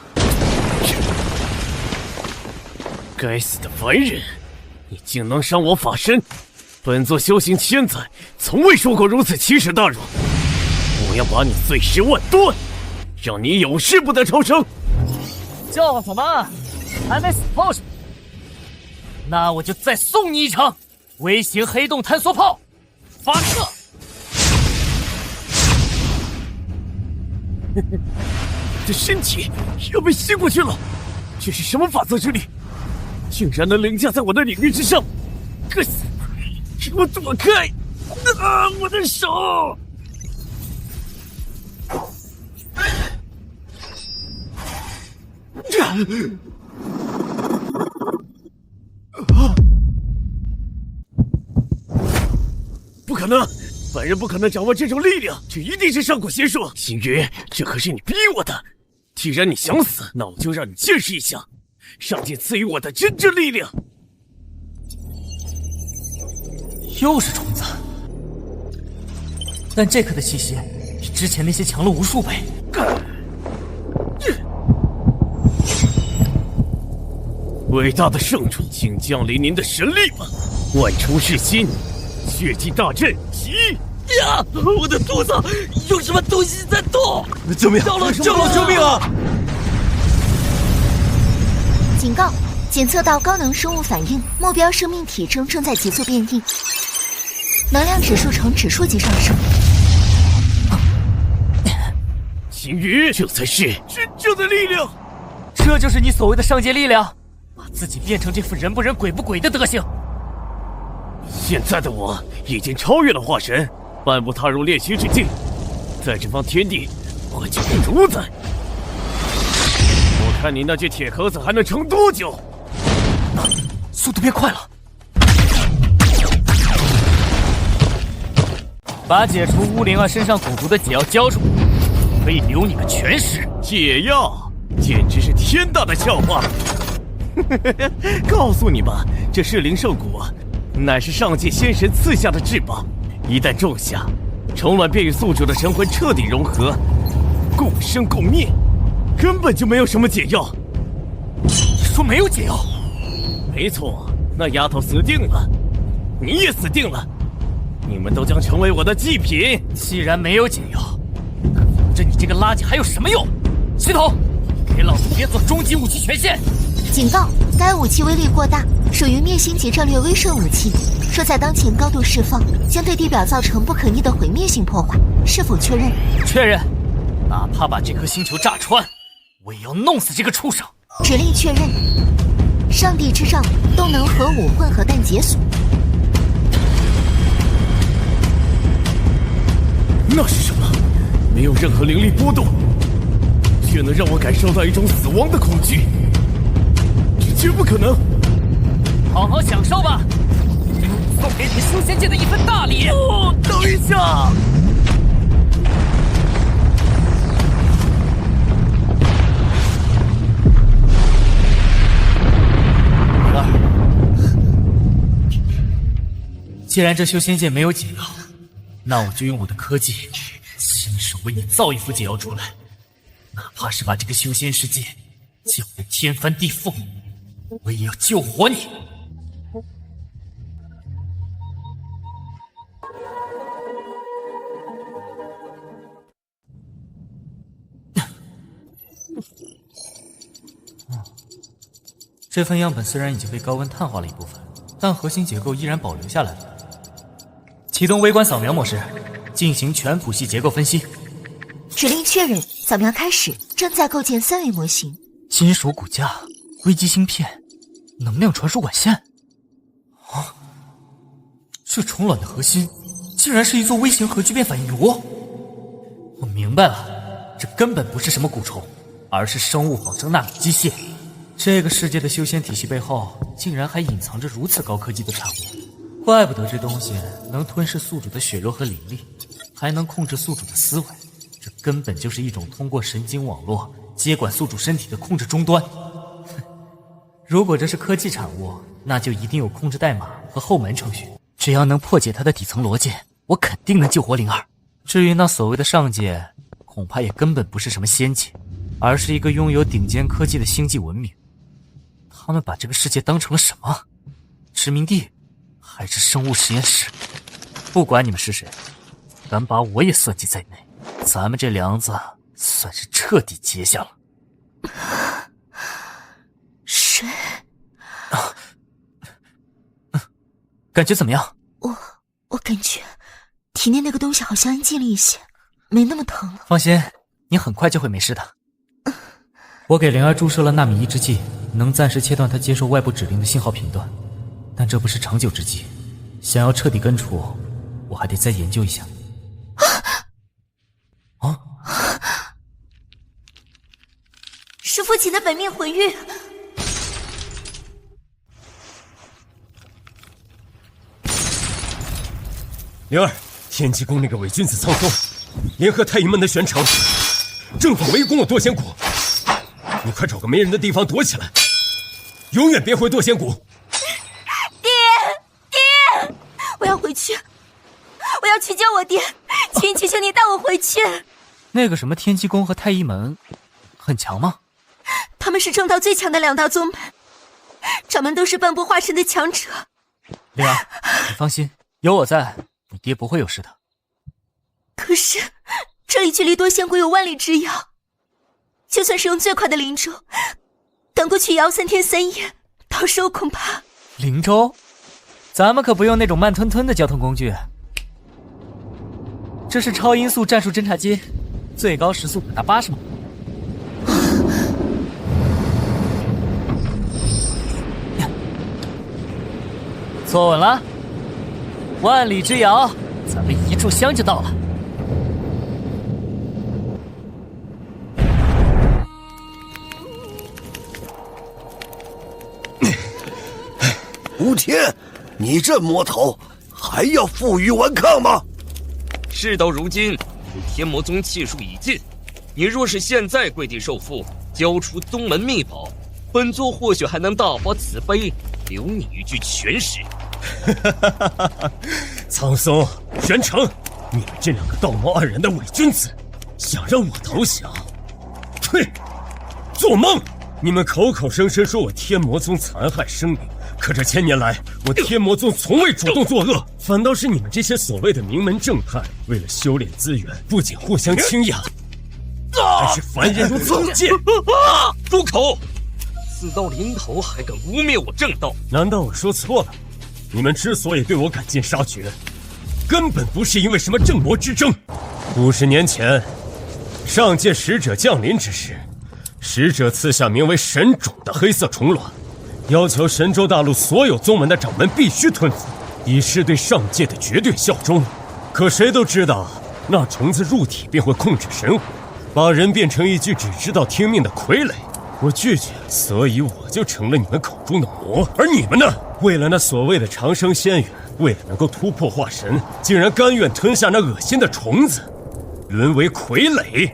该死的凡人，你竟能伤我法身！本座修行千载，从未受过如此奇耻大辱。我要把你碎尸万段，让你永世不得超生。叫唤什么？还没死透是？那我就再送你一场微型黑洞探索炮，发射！这身体要被吸过去了，这是什么法则之力？竟然能凌驾在我的领域之上！给我躲开！我的手！不可能！凡人不可能掌握这种力量，这一定是上古邪术。星云，这可是你逼我的。既然你想死，那我就让你见识一下上界赐予我的真正力量。又是虫子，但这颗的气息比之前那些强了无数倍。伟大的圣主，请降临您的神力吧！万重噬心，血祭大阵，起！呀！我的肚子有什么东西在动！救命！到了！救命啊！警告！检测到高能生物反应，目标生命体征正在急速变异，能量指数呈指数级上升。星云，这才是真正的力量。这就是你所谓的上界力量，把自己变成这副人不人鬼不鬼的德行。现在的我已经超越了化神，半步踏入炼虚之境，在这方天地，我就是主宰。我看你那具铁壳子还能撑多久？速度变快了！把解除巫灵儿身上蛊毒的解药交出，可以留你个全尸。解药简直是天大的笑话！告诉你吧，这噬灵圣蛊乃是上界仙神赐下的至宝，一旦种下，虫卵便与宿主的神魂彻底融合，共生共灭，根本就没有什么解药。你说没有解药？没错，那丫头死定了，你也死定了，你们都将成为我的祭品。既然没有解药，那留着你这个垃圾还有什么用？系统，给老子别做终极武器权限！警告！该武器威力过大，属于灭星级战略威慑武器，若在当前高度释放，将对地表造成不可逆的毁灭性破坏。是否确认？确认。哪怕把这颗星球炸穿，我也要弄死这个畜生。指令确认。上帝之杖，动能核武混合弹解锁。那是什么？没有任何灵力波动，却能让我感受到一种死亡的恐惧。这绝不可能！好好享受吧，送给你修仙界的一份大礼。等一下！既然这修仙界没有解药，那我就用我的科技，亲手为你造一副解药出来，哪怕是把这个修仙世界搅得天翻地覆，我也要救活你。这份样本虽然已经被高温碳化了一部分，但核心结构依然保留下来了。启动微观扫描模式，进行全谱系结构分析。指令确认，扫描开始，正在构建3维模型。金属骨架、微基芯片、能量传输管线。啊，这虫卵的核心竟然是一座微型核聚变反应炉。我明白了，这根本不是什么蛊虫，而是生物仿生纳米机械。这个世界的修仙体系背后，竟然还隐藏着如此高科技的产物，怪不得这东西能吞噬宿主的血肉和灵力，还能控制宿主的思维。这根本就是一种通过神经网络接管宿主身体的控制终端。如果这是科技产物，那就一定有控制代码和后门程序。只要能破解它的底层逻辑，我肯定能救活灵儿。至于那所谓的上界，恐怕也根本不是什么仙界，而是一个拥有顶尖科技的星际文明。他们把这个世界当成了什么？殖民地，还是生物实验室？不管你们是谁，敢把我也算计在内，咱们这梁子算是彻底结下了。谁？感觉怎么样？我感觉体内那个东西好像安静了一些，没那么疼了。放心，你很快就会没事的。我给灵儿注射了纳米抑制剂，能暂时切断她接受外部指令的信号频段，但这不是长久之计。想要彻底根除，我还得再研究一下。是父亲的本命魂玉。灵儿，天机宫那个伪君子苍松联合太医们的玄城，正好围攻了堕仙谷。你快找个没人的地方躲起来，永远别回堕仙谷。爹，我要回去，我要去救我爹，求你带我回去。那个什么天机宫和太医门很强吗？他们是正道最强的两大宗门，掌门都是半步化神的强者。灵儿，你放心，有我在，你爹不会有事的。可是这里距离堕仙谷有万里之遥，就算是用最快的灵舟赶过去也要3天3夜，到时候恐怕……灵舟？咱们可不用那种慢吞吞的交通工具，这是超音速战术侦察机，最高时速可达80码。坐稳了，万里之遥，咱们一炷香就到了。吴天，你这魔头还要负隅顽抗吗？事到如今，天魔宗气数已尽，你若是现在跪地受缚，交出宗门秘宝，本座或许还能大发慈悲，留你一具全尸。苍松、玄城，你们这两个道貌岸然的伪君子，想让我投降？呸！做梦！你们口口声声说我天魔宗残害生灵，可这1000年来，我天魔宗从未主动作恶，反倒是你们这些所谓的名门正派，为了修炼资源，不仅互相倾轧，还是凡人如草芥。住口！死到临头还敢污蔑我正道？难道我说错了？你们之所以对我赶尽杀绝，根本不是因为什么正魔之争。50年前，上界使者降临之时，使者赐下名为神种的黑色虫卵，要求神州大陆所有宗门的掌门必须吞服，以示对上界的绝对效忠。可谁都知道，那虫子入体便会控制神魂，把人变成一具只知道听命的傀儡。我拒绝，所以我就成了你们口中的魔。而你们呢？为了那所谓的长生仙缘，为了能够突破化神，竟然甘愿吞下那恶心的虫子，沦为傀儡。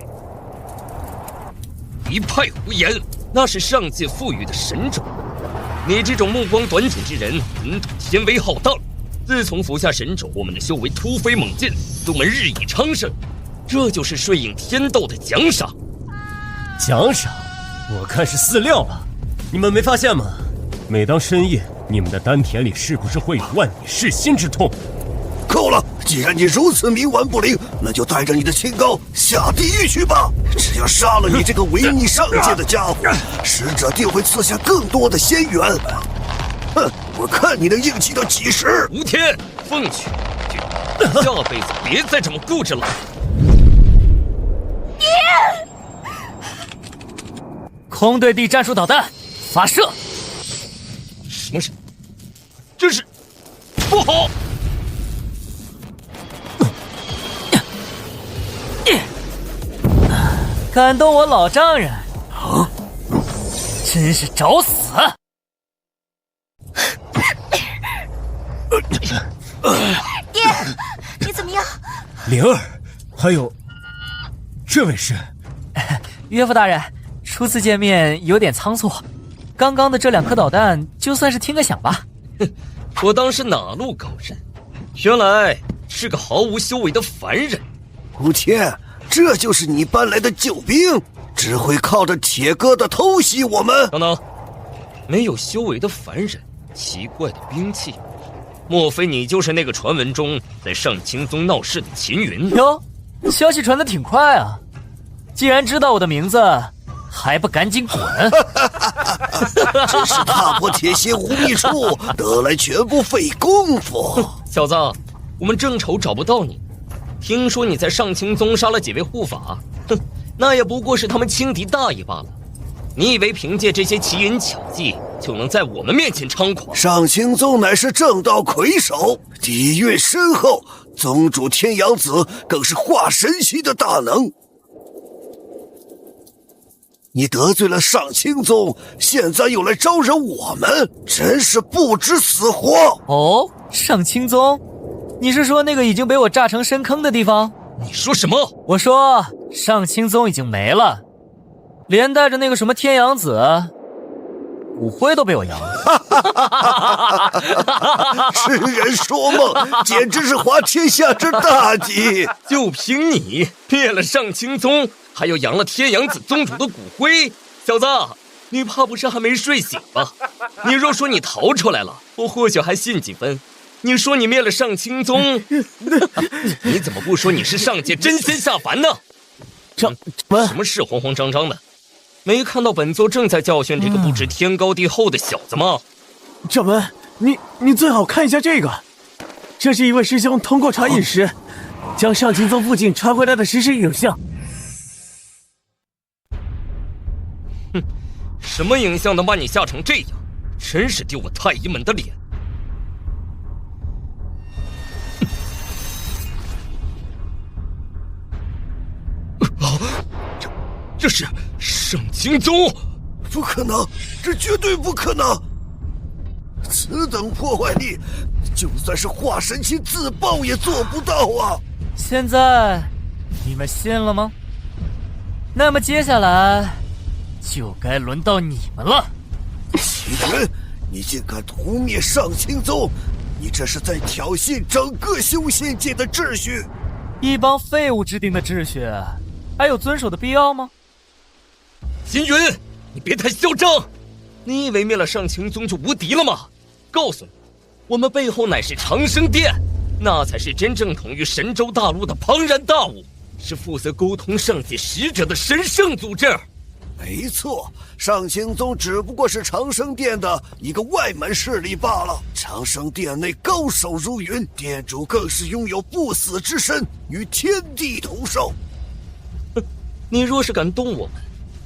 一派胡言！那是上界赋予的神种，你这种目光短浅之人，本土天威浩荡。自从服下神种，我们的修为突飞猛进，宗门日益昌盛，这就是顺应天道的奖赏。奖赏？我看是饲料吧。你们没发现吗？每当深夜，你们的丹田里是不是会有万里噬心之痛？够了！既然你如此冥顽不灵，那就带着你的清高下地狱去吧！只要杀了你这个违逆上界的家伙，使者定会赐下更多的仙缘。哼，我看你能硬气到几时？吴天，凤曲，下辈子别再这么固执了。爹！空对地战术导弹发射！什么事？这是不好！敢动我老丈人，啊，真是找死！爹，你怎么样？灵儿，还有，这位是？岳父大人，初次见面有点仓促，刚刚的这2颗导弹就算是听个响吧。哼，我当是哪路高人，原来是个毫无修为的凡人。吴天，这就是你搬来的救兵，只会靠着铁疙瘩偷袭我们。等等，没有修为的凡人，奇怪的兵器，莫非你就是那个传闻中在上清宗闹事的秦云？哟，消息传得挺快啊！既然知道我的名字，还不赶紧滚！真是踏破铁鞋无觅处，得来全不费功夫。小子，我们正愁找不到你，听说你在上清宗杀了几位护法，哼，那也不过是他们轻敌大意罢了。你以为凭借这些奇淫巧技就能在我们面前猖狂？上清宗乃是正道魁首，底蕴深厚，宗主天阳子更是化神期的大能。你得罪了上清宗，现在又来招惹我们，真是不知死活！哦，上清宗，你是说那个已经被我炸成深坑的地方？你说什么？我说上清宗已经没了，连带着那个什么天阳子，骨灰都被我扬了。痴人说梦，简直是滑天下之大稽。就凭你灭了上清宗，还有扬了天阳子宗主的骨灰，小子，你怕不是还没睡醒吧？你若说你逃出来了，我或许还信几分。你说你灭了上清宗，你怎么不说你是上界真仙下凡呢？什么事慌慌张张的？没看到本座正在教训这个不知天高地厚的小子吗？掌门，你最好看一下这个，这是一位师兄通过传音石，将上清宗附近传回来的实时影像。哼，什么影像能把你吓成这样？真是丢我太医门的脸！这是上清宗？不可能，这绝对不可能！此等破坏力，就算是化神期自爆也做不到啊！现在你们信了吗？那么接下来就该轮到你们了。齐云，你竟敢屠灭上清宗，你这是在挑衅整个修仙界的秩序！一帮废物制定的秩序，还有遵守的必要吗？秦云，你别太嚣张！你以为灭了上清宗就无敌了吗？告诉你，我们背后乃是长生殿，那才是真正统御神州大陆的庞然大物，是负责沟通上界使者的神圣组织。没错，上清宗只不过是长生殿的一个外门势力罢了。长生殿内高手如云，殿主更是拥有不死之身，与天地同寿。你若是敢动我们，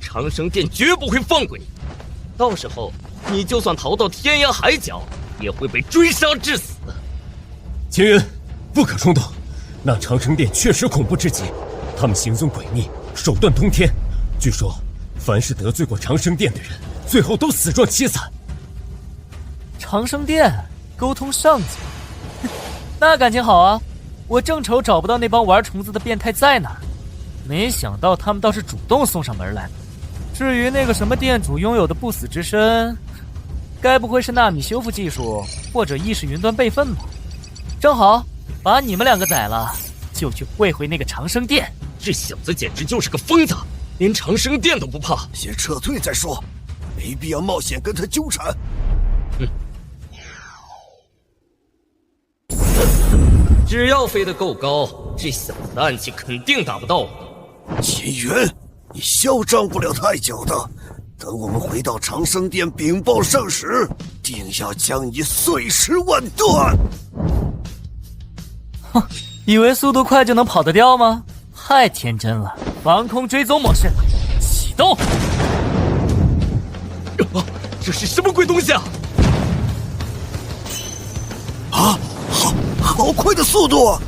长生殿绝不会放过你。到时候，你就算逃到天涯海角，也会被追杀致死。秦云，不可冲动。那长生殿确实恐怖至极，他们行踪诡秘，手段通天。据说，凡是得罪过长生殿的人，最后都死状凄惨。长生殿沟通上界，那感情好啊！我正愁找不到那帮玩虫子的变态在哪儿，没想到他们倒是主动送上门来。至于那个什么殿主拥有的不死之身，该不会是纳米修复技术或者意识云端备份吧？正好把你们2个宰了，就去会会那个长生殿。这小子简直就是个疯子，连长生殿都不怕。先撤退再说，没必要冒险跟他纠缠。只要飞得够高，这小子的暗器肯定打不到我。秦云，你嚣张不了太久的。等我们回到长生殿禀报圣使，定要将你碎尸万段。哼，以为速度快就能跑得掉吗？太天真了！防空追踪模式启动。这是什么鬼东西啊！啊，好快的速度！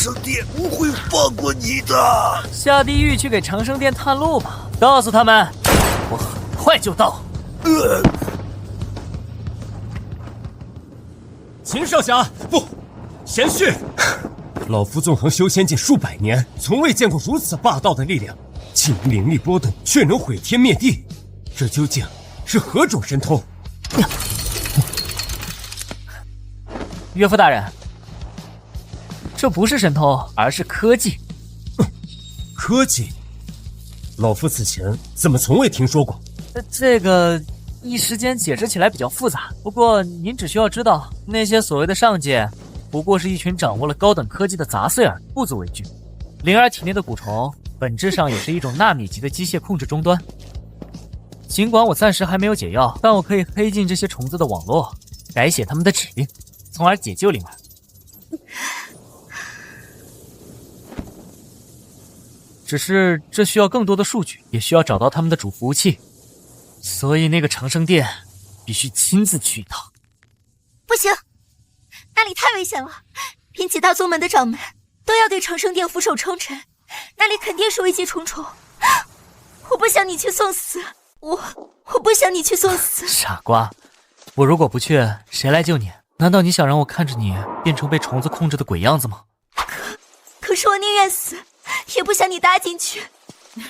生殿不会放过你的。下地狱去给长生殿探路吧，告诉他们，我很快就到。秦少侠，不，贤婿，老夫纵横修仙界数百年，从未见过如此霸道的力量，竟能灵力波动，却能毁天灭地，这究竟是何种神通？岳父大人，这不是神通，而是科技。科技？老夫此前怎么从未听说过？这个一时间解释起来比较复杂，不过您只需要知道，那些所谓的上界，不过是一群掌握了高等科技的杂碎而已，不足为惧。灵儿体内的蛊虫，本质上也是一种纳米级的机械控制终端。尽管我暂时还没有解药，但我可以黑进这些虫子的网络，改写他们的指令，从而解救灵儿。只是这需要更多的数据，也需要找到他们的主服务器，所以那个长生殿必须亲自去一趟。不行，那里太危险了，连几大宗门的掌门都要对长生殿俯首称臣，那里肯定是危机重重。我不想你去送死，我不想你去送死。傻瓜，我如果不去，谁来救你？难道你想让我看着你变成被虫子控制的鬼样子吗？可是我宁愿死，也不想你搭进去。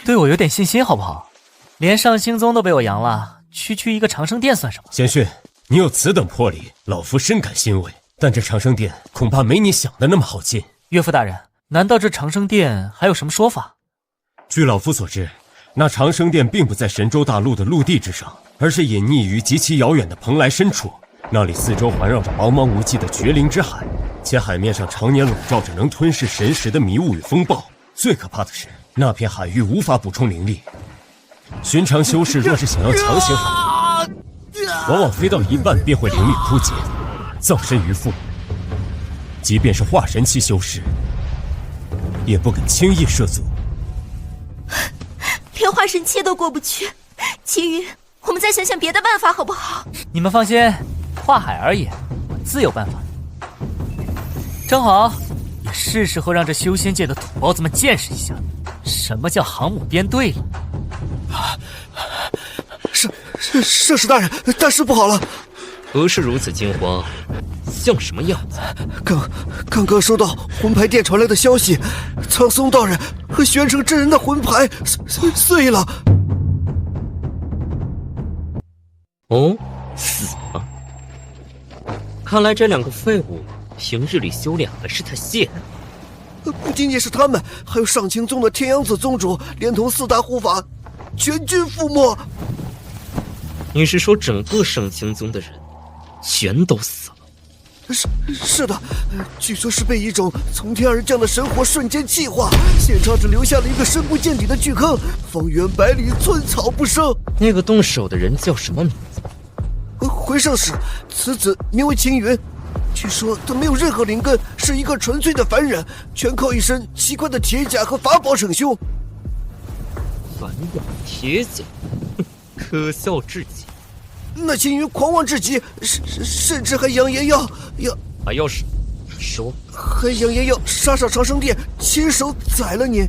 对我有点信心好不好？连上星宗都被我扬了，区一个长生殿算什么？贤婿，你有此等魄力，老夫深感欣慰。但这长生殿恐怕没你想的那么好进。岳父大人，难道这长生殿还有什么说法？据老夫所知，那长生殿并不在神州大陆的陆地之上，而是隐匿于极其遥远的蓬莱深处。那里四周环绕着茫茫无际的绝灵之海，且海面上常年笼罩着能吞噬神识的迷雾与风暴。最可怕的是，那片海域无法补充灵力。寻常修士若是想要强行海域，往往飞到一半便会灵力枯竭，葬身鱼腹。即便是化神期修士，也不敢轻易涉足。连化神期都过不去，秦云，我们再想想别的办法好不好？你们放心，跨海而已，我自有办法。正好，也是时候让这修仙界的土包子们见识一下，什么叫航母编队了。圣使大人，大事不好了！何事如此惊慌？像什么样子？刚刚收到魂牌殿传来的消息，苍松道人和玄城真人的魂牌碎了。哦，死了。看来这两个废物平日里修炼还是太懈怠。不仅仅是他们，还有上清宗的天阳子宗主，连同四大护法，全军覆没。你是说整个上清宗的人全都死了？是的，据说是被一种从天而降的神火瞬间气化，现场只留下了一个深不见底的巨坑，方圆百里寸草不生。那个动手的人叫什么名字？回圣使，此子名为秦云。据说他没有任何灵根，是一个纯粹的凡人，全靠一身奇怪的铁甲和法宝逞凶。凡人铁甲，可笑至极。那秦云狂妄至极，甚至还扬言要还要什么？说。还扬言要杀上长生殿，亲手宰了你。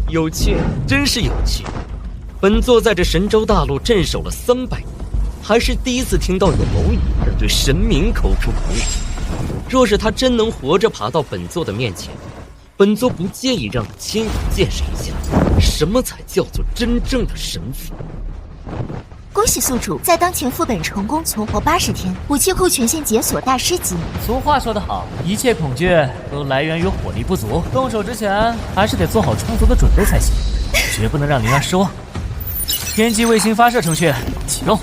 有趣，真是有趣。本座在这神州大陆镇守了300年，还是第一次听到有蝼蚁儿对神明口出狂言。若是他真能活着爬到本座的面前，本座不介意让他亲眼见识一下，什么才叫做真正的神符。恭喜宿主在当前副本成功存活80天，武器库全线解锁大师级。俗话说得好，一切恐惧都来源于火力不足，动手之前还是得做好充足的准备才行，绝不能让灵儿失望。天际卫星发射程序启动。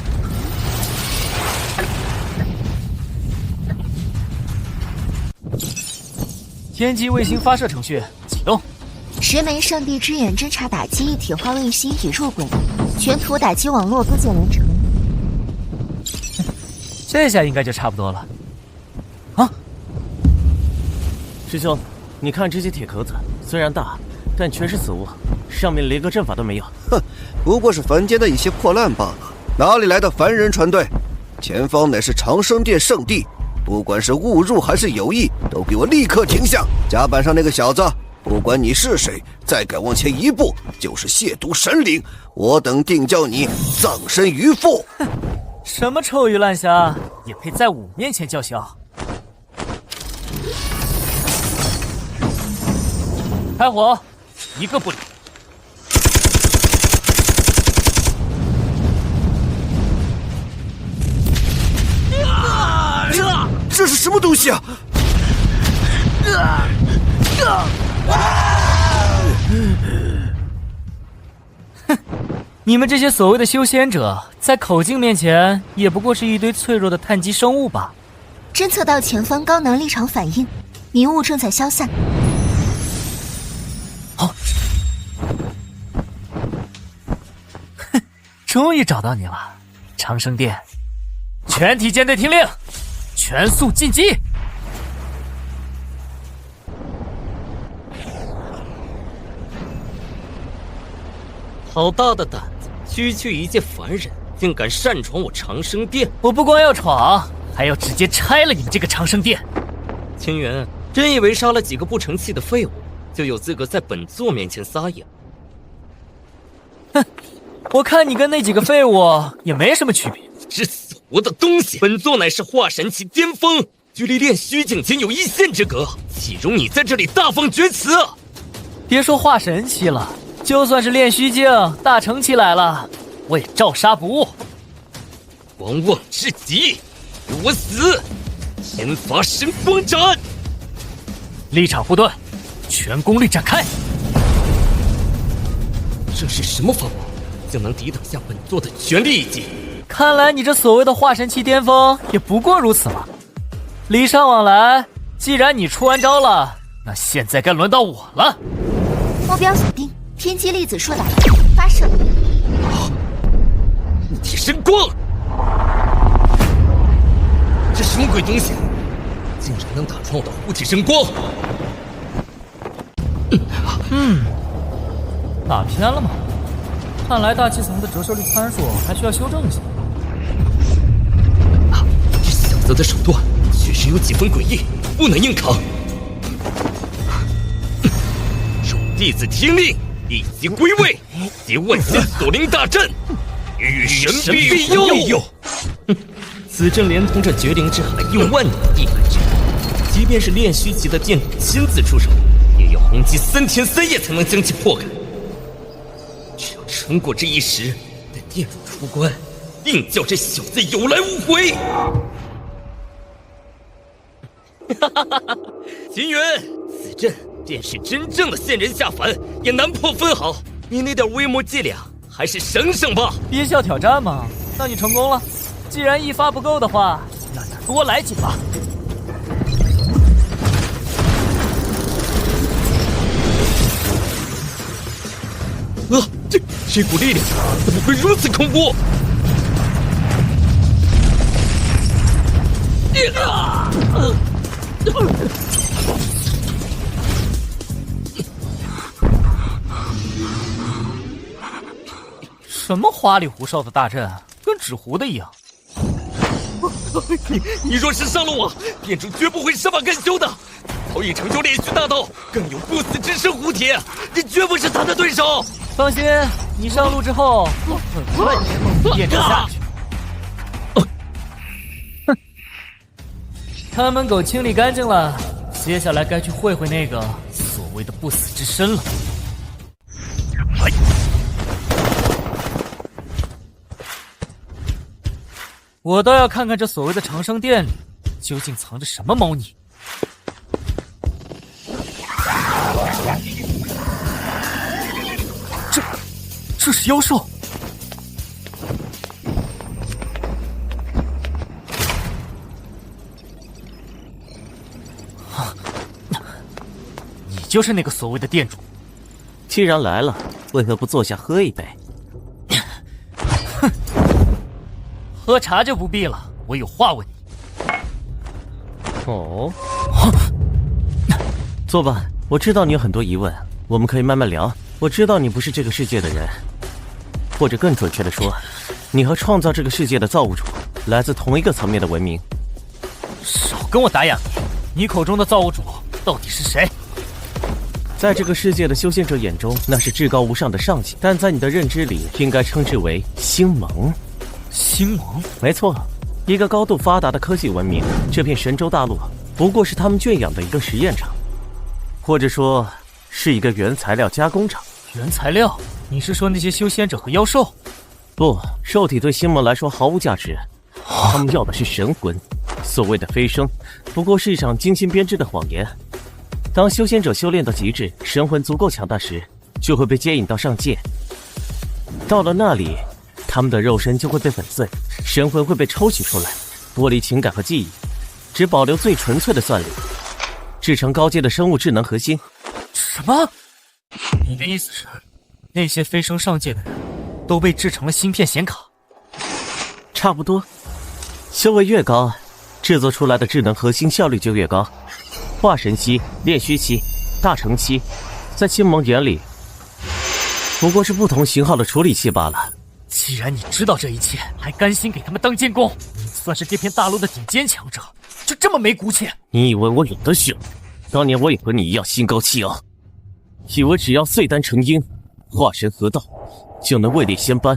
天际卫星发射程序启动。10枚上帝之眼侦察打击一体化卫星已入轨，全图打击网络构建完成。这下应该就差不多了。啊，师兄，你看这些铁壳子，虽然大，但全是死物，上面连个阵法都没有。哼，不过是凡间的一些破烂罢了，哪里来的凡人船队？前方乃是长生殿圣地，不管是误入还是有意，都给我立刻停下！甲板上那个小子，不管你是谁，再敢往前一步，就是亵渎神灵，我等定叫你葬身鱼腹！哼，什么臭鱼烂虾，也配在我面前叫嚣？开火，一个不留。这是什么东西啊？哼，你们这些所谓的修仙者，在口径面前，也不过是一堆脆弱的碳基生物吧？侦测到前方高能力场反应，迷雾正在消散。好，哼，终于找到你了，长生殿！全体舰队听令，全速进击！好大的胆子！区区一介凡人，竟敢擅闯我长生殿！我不光要闯，还要直接拆了你们这个长生殿！清源，真以为杀了几个不成器的废物，就有资格在本座面前撒野？哼，我看你跟那几个废物也没什么区别。这死活的东西！本座乃是化神期巅峰，距离炼虚境仅有一线之隔，岂容你在这里大放厥词？别说化神期了，就算是炼虚境大成期来了，我也照杀不误。狂妄至极，给我死！天罚神光斩！立场护盾，全功率展开！这是什么法宝，竟能抵挡下本座的全力一击？看来你这所谓的化神期巅峰也不过如此嘛。礼尚往来，既然你出完招了，那现在该轮到我了。目标锁定，天机粒子束打发射。护体神光，这什么鬼东西？竟然能打穿我的护体神光！打偏了吗？看来大气层的折射率参数还需要修正一下。这小子的手段确实有几分诡异，不能硬扛。众弟子听令，立即归位，结万仙锁灵大阵，遇神必佑。此阵连同这绝灵之海用万年地海之力，即便是炼虚期的殿主亲自出手，也要轰击3天3夜才能将其破开。只要撑过这一时，待殿主出关，定叫这小子有来无回。秦云，此阵便是真正的仙人下凡，也难破分毫。你那点微末伎俩，还是省省吧。憋笑挑战吗？那你成功了。既然一发不够的话，那就多来几发。这股力量怎么会如此恐怖？什么花里胡哨的大阵，跟纸糊的一样。你若是伤了我，殿主绝不会善罢甘休的。早已成就炼虚大道，更有不死之身护体，这绝不是他的对手。放心，你上路之后，我很快就能验证下去。哼，看门狗清理干净了，接下来该去会会那个所谓的不死之身了。我倒要看看这所谓的长生殿里究竟藏着什么猫腻。这是妖兽！你就是那个所谓的店主。既然来了，为何不坐下喝一杯？哼，喝茶就不必了，我有话问你。哦，坐吧，我知道你有很多疑问，我们可以慢慢聊。我知道你不是这个世界的人，或者更准确的说，你和创造这个世界的造物主来自同一个层面的文明。少跟我打哑谜，你口中的造物主到底是谁？在这个世界的修仙者眼中，那是至高无上的上级，但在你的认知里，应该称之为星盟。星盟？没错，一个高度发达的科技文明。这片神州大陆不过是他们圈养的一个实验场，或者说是一个原材料加工厂。原材料？你是说那些修仙者和妖兽？不，兽体对星盟来说毫无价值，他们要的是神魂。所谓的飞升，不过是一场精心编织的谎言。当修仙者修炼到极致，神魂足够强大时，就会被接引到上界。到了那里，他们的肉身就会被粉碎，神魂会被抽取出来，剥离情感和记忆，只保留最纯粹的算力，制成高阶的生物智能核心。什么？你的意思是，那些飞升上界的人都被制成了芯片显卡？差不多，修为越高，制作出来的智能核心效率就越高。化神期、炼虚期、大成期，在星盟眼里，不过是不同型号的处理器罢了。既然你知道这一切，还甘心给他们当监工，你算是这片大陆的顶尖强者，就这么没骨气？你以为我有的选？当年我也和你一样心高气傲，以为只要碎丹成鹰，化神合道，就能位列仙班，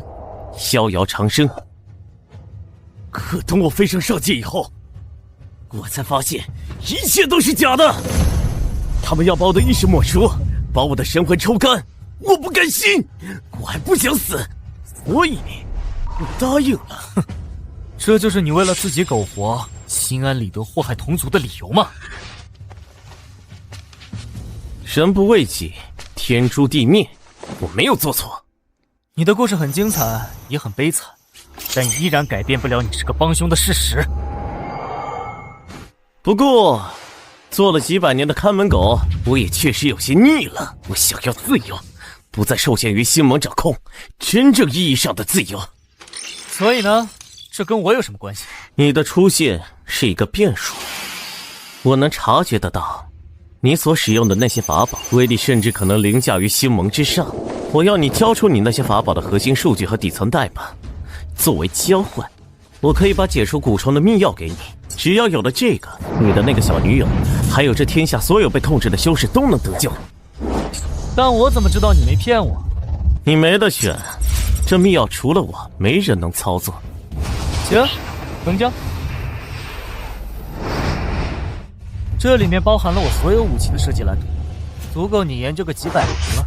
逍遥长生。可等我飞升上界以后，我才发现一切都是假的。他们要把我的意识抹除，把我的神魂抽干，我不甘心，我还不想死，所以我答应了。这就是你为了自己苟活，心安理得祸害同族的理由吗？人不为己，天诛地灭，我没有做错。你的故事很精彩，也很悲惨，但依然改变不了你是个帮凶的事实。不过，做了几百年的看门狗，我也确实有些腻了。我想要自由，不再受限于星盟掌控，真正意义上的自由。所以呢，这跟我有什么关系？你的出现是一个变数，我能察觉得到，你所使用的那些法宝威力甚至可能凌驾于星盟之上。我要你交出你那些法宝的核心数据和底层代码，作为交换，我可以把解除蛊虫的秘药给你。只要有了这个，你的那个小女友，还有这天下所有被控制的修士都能得救。但我怎么知道你没骗我？你没得选，这秘药除了我，没人能操作。行，能交。这里面包含了我所有武器的设计蓝图，足够你研究个几百年了。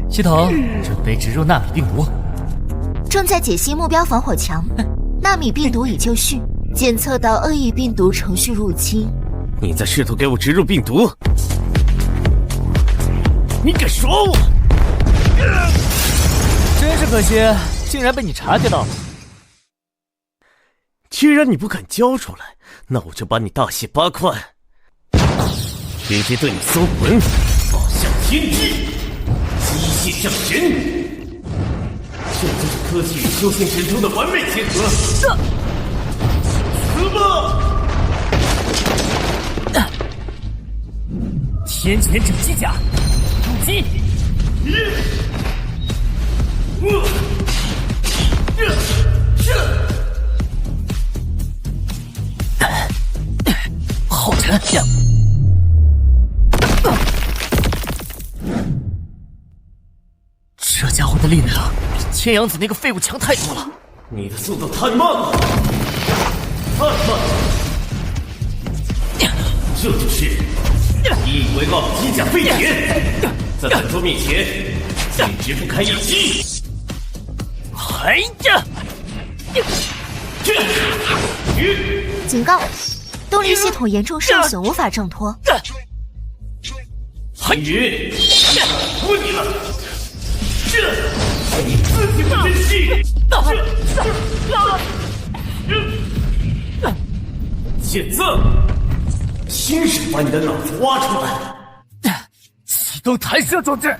系统准备植入纳米病毒，正在解析目标防火墙。纳米病毒已就绪，检测到恶意病毒程序入侵。你在试图给我植入病毒？你敢耍我？真是可惜，竟然被你察觉到了。既然你不肯交出来，那我就把你大卸8块，直接对你搜魂，放下天机，机械上神。这就是科技与修仙神通的完美结合。死吧！天谴者机甲，入击！好沉！这家伙的力量比天阳子那个废物强太多了。你的速度太慢了，太慢了！这就是引以为傲的机甲飞碟，在本座面前简直不堪一击！哎呀！警告，动力系统严重受损，无法挣脱。韩云，服你了！这你自己不珍惜！现在，亲手把你的脑子挖出来！启动弹射装置。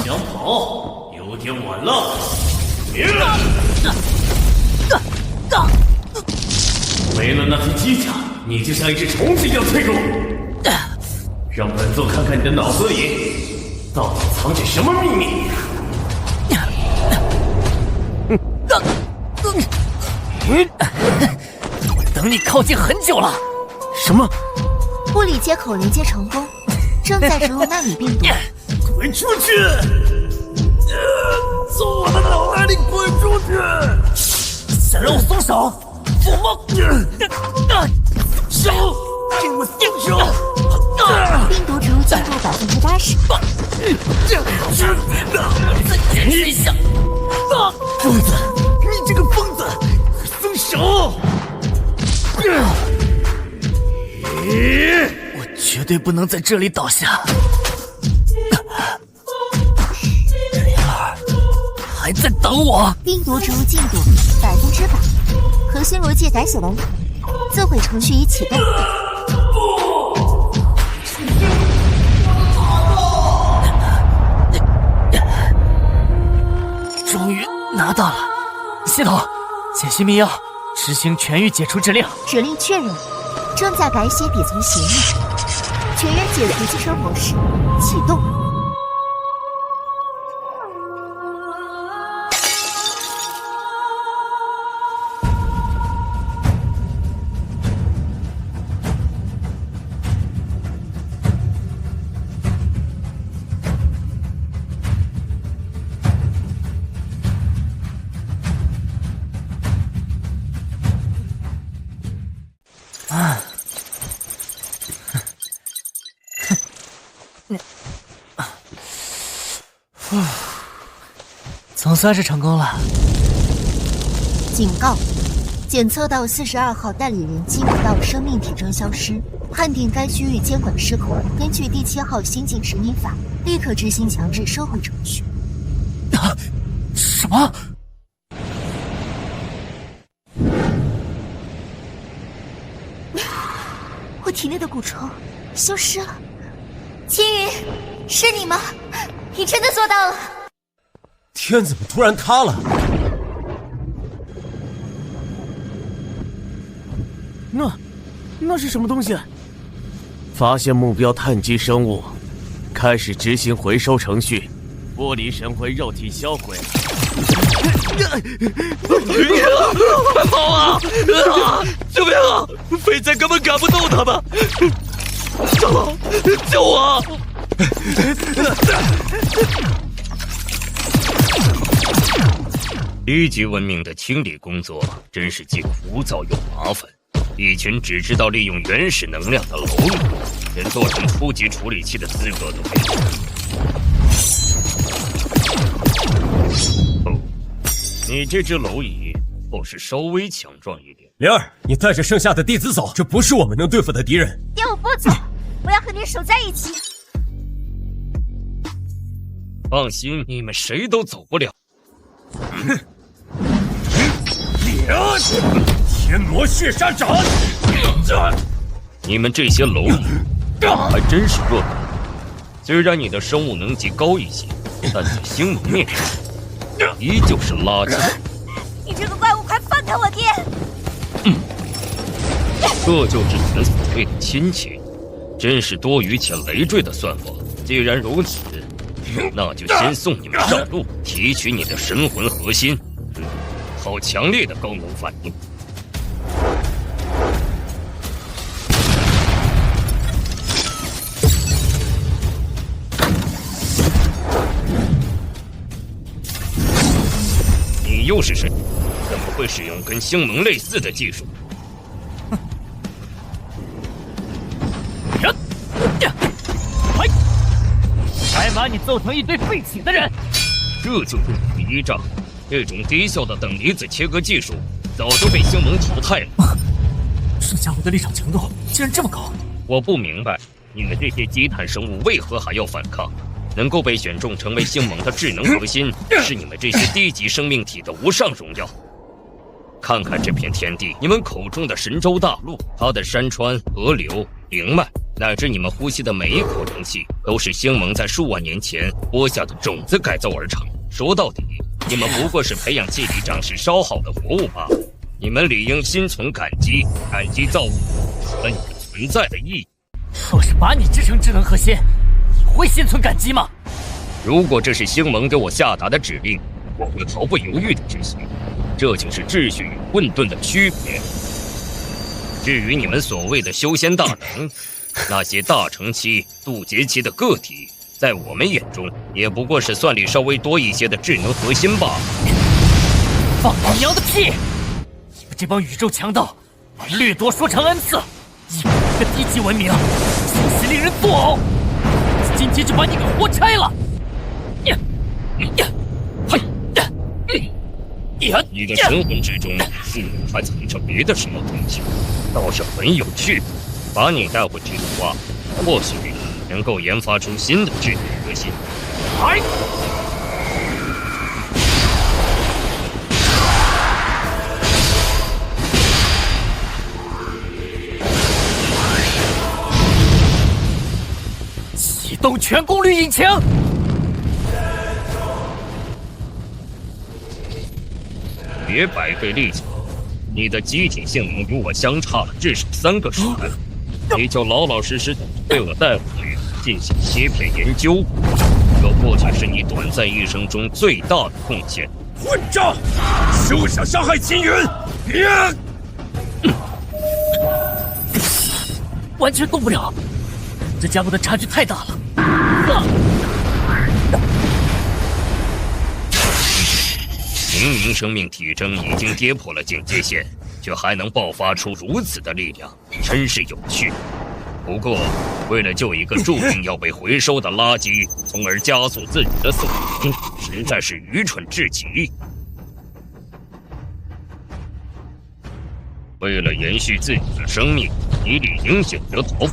想跑有点晚了。没了那批机甲，你就像一只虫子一样脆弱。让本座看看你的脑子里到底藏着什么秘密。我等你靠近很久了。什么？物理接口连接成功，正在植入纳米病毒。滚出去！从我的脑袋里滚出去！想让我松手？做梦！手！给我松手！病毒植入进度80%。再坚持一下！疯子！你这个疯子！松手！我绝对不能在这里倒下。灵儿还在等我。病毒植入进度100%，核心逻辑改写完成，自毁程序已启动。终于拿到了，系统，解析密钥，执行全域解除指令。指令确认，正在改写底层协议，全员解除寄生模式启动。总算是成功了。警告：检测到42号代理人进入到生命体征消失，判定该区域监管失控。根据第7号新晋实名法，立刻执行强制收回程序。什么？我体内的蛊虫消失了。青云，是你吗？你真的做到了！天怎么突然塌了？那是什么东西？发现目标碳基生物，开始执行回收程序，剥离神魂肉体销毁。快跑啊！救命啊！飞贼根本赶不动他们！长老，救我！低级文明的清理工作真是既枯燥又麻烦。一群只知道利用原始能量的蝼蚁，连做成初级处理器的资格都没有。哦，你这只蝼蚁倒是稍微强壮一点。灵儿，你带着剩下的弟子走，这不是我们能对付的敌人。爹，我不走，我要和你守在一起。放心，你们谁都走不了。天魔血杀斩！你们这些蝼蚁还真是弱的。虽然你的生物能级高一些，但在星盟面前依旧是垃圾。你这个怪物，快放开我爹！这就是你们所谓的亲戚，真是多余且累赘的算法。既然如此，那就先送你们上路，提取你的神魂核心。好强烈的高能反应！你又是谁？怎么会使用跟星盟类似的技术？还把你揍成一堆废寝的人！这就是你第一仗。这种低效的等离子切割技术早就被星盟淘汰了。这家伙的立场强度竟然这么高！我不明白你们这些积碳生物为何还要反抗？能够被选中成为星盟的智能核心，是你们这些低级生命体的无上荣耀。看看这片天地，你们口中的神州大陆，它的山川、河流、灵脉，乃至你们呼吸的每一口灵气，都是星盟在数万年前播下的种子改造而成。说到底，你们不过是培养器里长势稍好的活物罢了。你们理应心存感激，感激造物给了你们存在的意义。若是把你制成智能核心，你会心存感激吗？如果这是星盟给我下达的指令，我会毫不犹豫地执行。这就是秩序与混沌的区别。至于你们所谓的修仙大能，那些大成期、渡劫期的个体，在我们眼中也不过是算力稍微多一些的智能核心罢了。放你娘的屁！你们这帮宇宙强盗，把掠夺说成恩赐，一个低级文明，真是令人作呕！今天就把你给活拆了！你的神魂之中是否还藏着别的什么东西？倒是很有趣。把你带回去的话，或许能够研发出新的智能核心。启动全功率引擎！别白费力气，你的机体性能与我相差了至少3个时代，你就老老实实被我带回去进行切片研究，这或许是你短暂一生中最大的贡献。混账！休想伤害秦云！别！完全动不了，这家伙的差距太大了。明明生命体征已经跌破了警戒线，却还能爆发出如此的力量，真是有趣。不过，为了救一个注定要被回收的垃圾，从而加速自己的死亡，实在是愚蠢至极。为了延续自己的生命，你理应选择逃跑。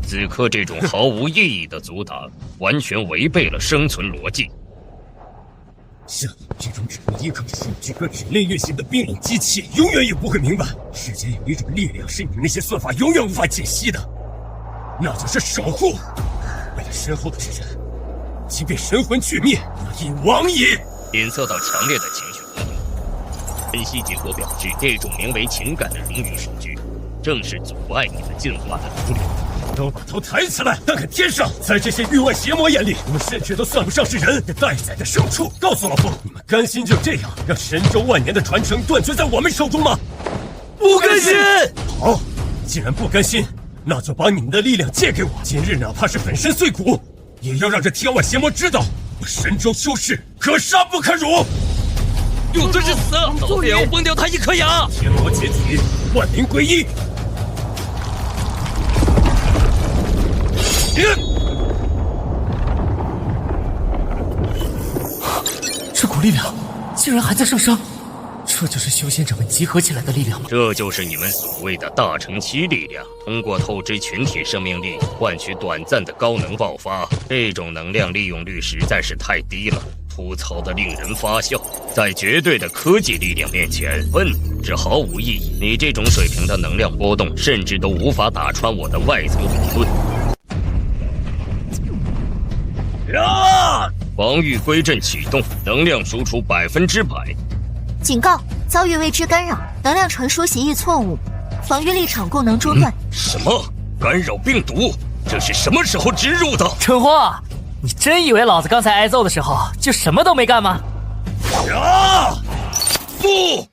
此刻这种毫无意义的阻挡，完全违背了生存逻辑。像你这种只会依靠数据和指令运行的冰冷机器，永远也不会明白，世间有一种力量是你们那些算法永远无法解析的，那就是守护。为了身后的之人，即便神魂俱灭，那亦往矣。检测到强烈的情绪波动，分析结果表示，这种名为情感的荣誉数据，正是阻碍你们进化的毒瘤。都把头抬起来，看看天上！在这些域外邪魔眼里，你们甚至都算不上是人，这待宰的牲畜！告诉老夫，你们甘心就这样让神州万年的传承断绝在我们手中吗？不甘心！好，既然不甘心，那就把你们的力量借给我。今日哪怕是粉身碎骨，也要让这天外邪魔知道，我神州修士可杀不可辱！有罪之死，老子也要崩掉他一颗牙！天魔解体，万灵归一！这股力量竟然还在上升，这就是修仙者们集合起来的力量吗？这就是你们所谓的大成期力量，通过透支群体生命力换取短暂的高能爆发，这种能量利用率实在是太低了，粗糙的令人发笑。在绝对的科技力量面前，笨是毫无意义。你这种水平的能量波动，甚至都无法打穿我的外层理论。防御归阵启动，能量输出100%。警告：遭遇未知干扰，能量传输协议错误，防御立场功能中断。什么？干扰病毒？这是什么时候植入的？蠢货，你真以为老子刚才挨揍的时候就什么都没干吗？不！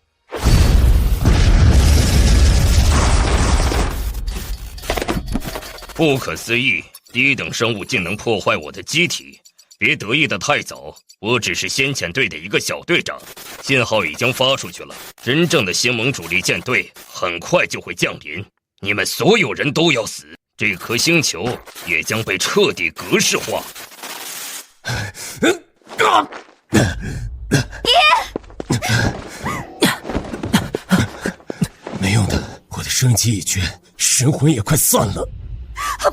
不可思议，低等生物竟能破坏我的机体！别得意的太早，我只是先遣队的一个小队长，信号已经发出去了。真正的星盟主力舰队很快就会降临，你们所有人都要死，这颗星球也将被彻底格式化。没用的，我的生机已绝，神魂也快散了。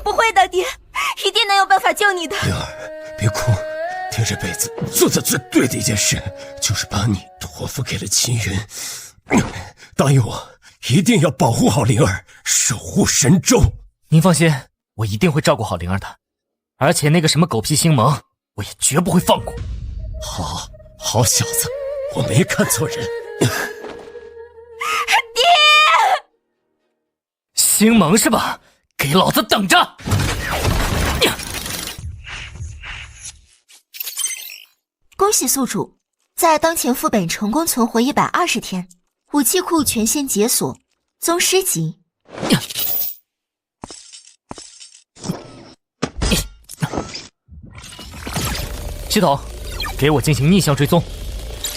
不会的，爹，一定能有办法救你的。灵儿，别哭，爹这辈子做的最对的一件事，就是把你托付给了秦云。答应我，一定要保护好灵儿，守护神州。您放心，我一定会照顾好灵儿的，而且那个什么狗屁星盟，我也绝不会放过。好小子，我没看错人。星盟是吧？给老子等着！恭喜宿主，在当前副本成功存活120天，武器库全线解锁，宗师级。系统，给我进行逆向追踪。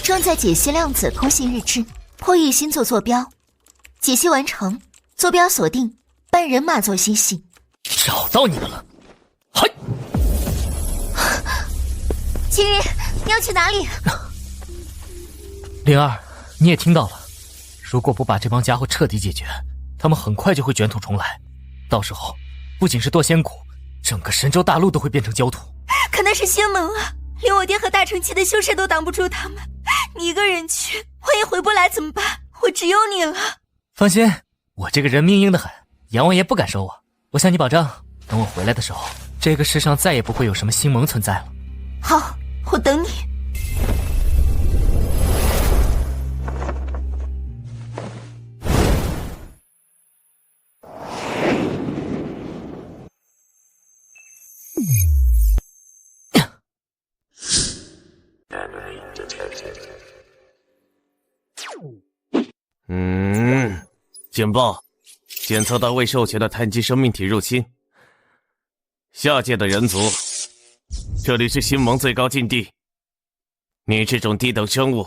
正在解析量子通信日志，破译星座坐标，解析完成，坐标锁定，半人马座星系。找到你们了！嗨，秦云，你要去哪里？灵儿，你也听到了，如果不把这帮家伙彻底解决，他们很快就会卷土重来，到时候不仅是堕仙谷，整个神州大陆都会变成焦土。可那是仙盟啊，连我爹和大成期的修士都挡不住他们，你一个人去，万一回不来怎么办？我只有你了。放心，我这个人命硬得很，阎王爷不敢收我。我向你保证，等我回来的时候，这个世上再也不会有什么星盟存在了。好，我等你。警报，检测到未授权的碳基生命体入侵。下界的人族，这里是星盟最高禁地。你这种低等生物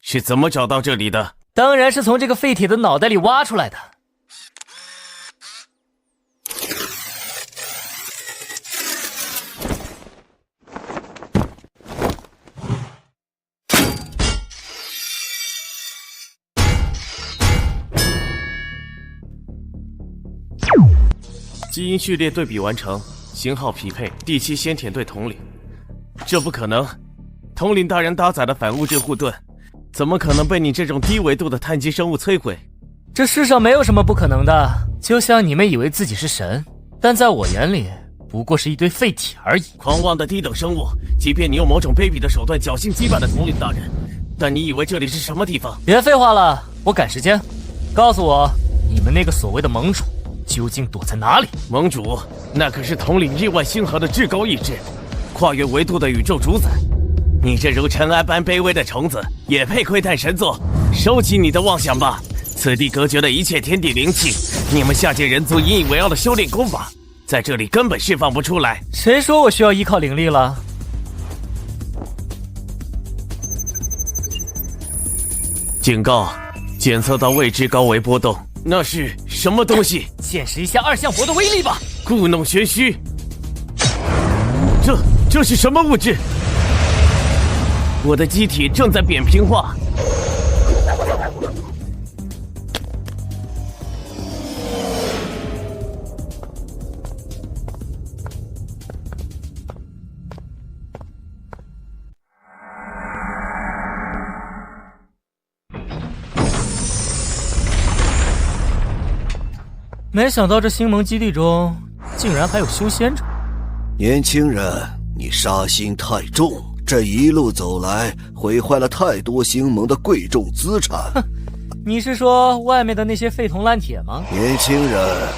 是怎么找到这里的？当然是从这个废铁的脑袋里挖出来的。基因序列对比完成，型号匹配，第7先遣队统领。这不可能，统领大人搭载的反物质护盾，怎么可能被你这种低维度的碳基生物摧毁？这世上没有什么不可能的，就像你们以为自己是神，但在我眼里，不过是一堆废铁而已。狂妄的低等生物，即便你用某种卑鄙的手段侥幸击败了统领大人，但你以为这里是什么地方？别废话了，我赶时间，告诉我，你们那个所谓的盟主究竟躲在哪里？盟主，那可是统领亿万星河的至高意志，跨越维度的宇宙主宰。你这如尘埃般卑微的虫子，也配窥探神座？收起你的妄想吧！此地隔绝了一切天地灵气，你们下界人族引以为傲的修炼功法，在这里根本释放不出来。谁说我需要依靠灵力了？警告，检测到未知高维波动。那是什么东西？见识一下二向箔的威力吧！故弄玄虚。这是什么物质？我的机体正在扁平化。没想到这星盟基地中竟然还有修仙者。年轻人，你杀心太重，这一路走来毁坏了太多星盟的贵重资产。你是说外面的那些废铜烂铁吗？年轻人，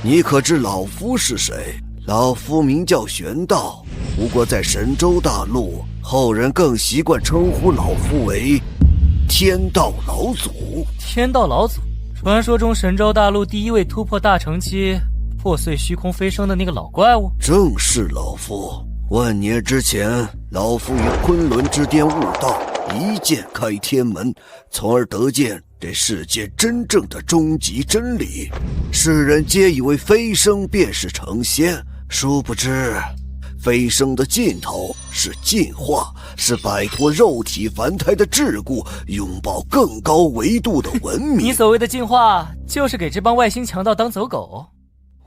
你可知老夫是谁？老夫名叫玄道，不过在神州大陆，后人更习惯称呼老夫为天道老祖。天道老祖，传说中神州大陆第一位突破大成期、破碎虚空飞升的那个老怪物？正是老夫。万年之前，老夫于昆仑之巅悟道，一剑开天门，从而得见这世界真正的终极真理。世人皆以为飞升便是成仙，殊不知飞升的尽头是进化，是摆脱肉体凡胎的桎梏，拥抱更高维度的文明。你所谓的进化，就是给这帮外星强盗当走狗？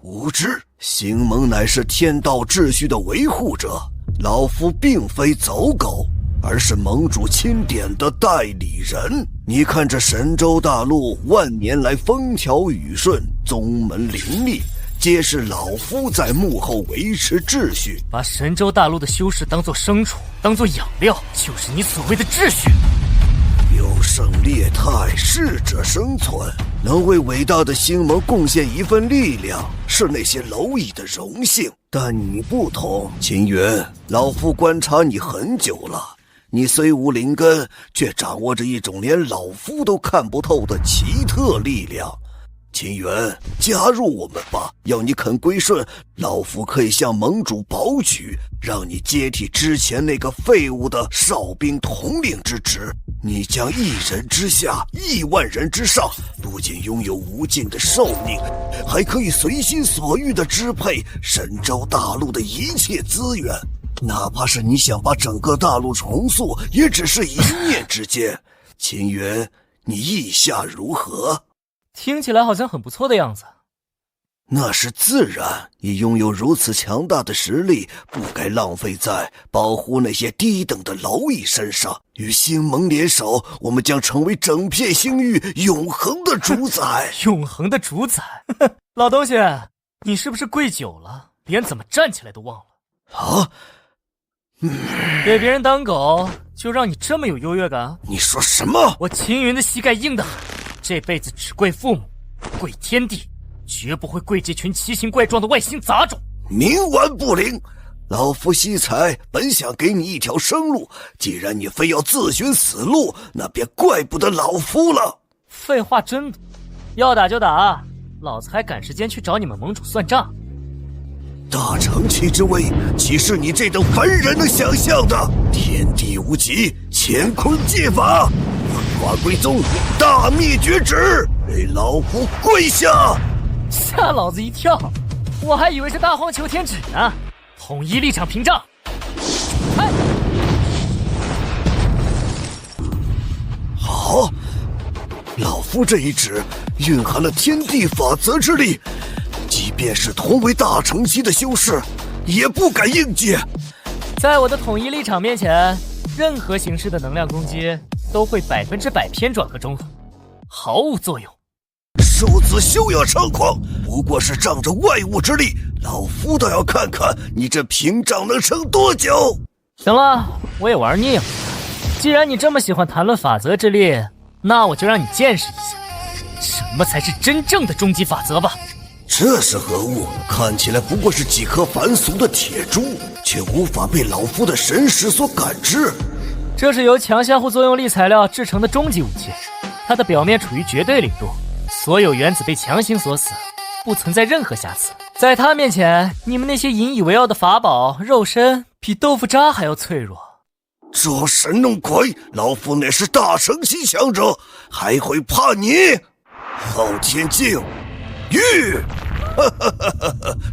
无知，星盟乃是天道秩序的维护者，老夫并非走狗，而是盟主钦点的代理人。你看这神州大陆万年来风调雨顺，宗门林立，皆是老夫在幕后维持秩序。把神州大陆的修士当作牲畜，当作养料，就是你所谓的秩序。优胜劣汰，适者生存，能为伟大的星盟贡献一份力量，是那些蝼蚁的荣幸。但你不同，秦云，老夫观察你很久了，你虽无灵根，却掌握着一种连老夫都看不透的奇特力量。秦云，加入我们吧！要你肯归顺，老夫可以向盟主保举，让你接替之前那个废物的哨兵统领之职。你将1人之下，1万人之上，不仅拥有无尽的寿命，还可以随心所欲地支配神州大陆的一切资源。哪怕是你想把整个大陆重塑，也只是一念之间。秦云，你意下如何？听起来好像很不错的样子。那是自然，你拥有如此强大的实力，不该浪费在保护那些低等的蝼蚁身上。与星盟联手，我们将成为整片星域永恒的主宰。永恒的主宰？老东西，你是不是跪久了，连怎么站起来都忘了？啊？给别人当狗，就让你这么有优越感？你说什么？我秦云的膝盖硬得很，这辈子只跪父母，跪天地，绝不会跪这群奇形怪状的外星杂种。冥顽不灵！老夫惜才本想给你一条生路，既然你非要自寻死路，那便怪不得老夫了。废话真多，要打就打，老子还赶时间去找你们盟主算账。大成期之危，岂是你这等凡人能想象的？天地无极，乾坤借法，文化归宗，大灭绝旨，给老夫跪下！吓老子一跳，我还以为是大荒求天旨呢。统一立场屏障。好，老夫这一旨蕴含了天地法则之力，即便是同为大成期的修士，也不敢应接。在我的统一立场面前，任何形式的能量攻击都会100%偏转和中和，毫无作用。庶子休要猖狂，不过是仗着外物之力，老夫倒要看看你这屏障能撑多久。行了，我也玩腻了。既然你这么喜欢谈论法则之力，那我就让你见识一下，什么才是真正的终极法则吧。这是何物？看起来不过是几颗凡俗的铁珠，却无法被老夫的神识所感知。这是由强相互作用力材料制成的终极武器，它的表面处于绝对零度，所有原子被强行锁死，不存在任何瑕疵。在它面前，你们那些引以为傲的法宝肉身比豆腐渣还要脆弱。装神弄鬼，老夫乃是大成期强者，还会怕你？昊天镜，玉！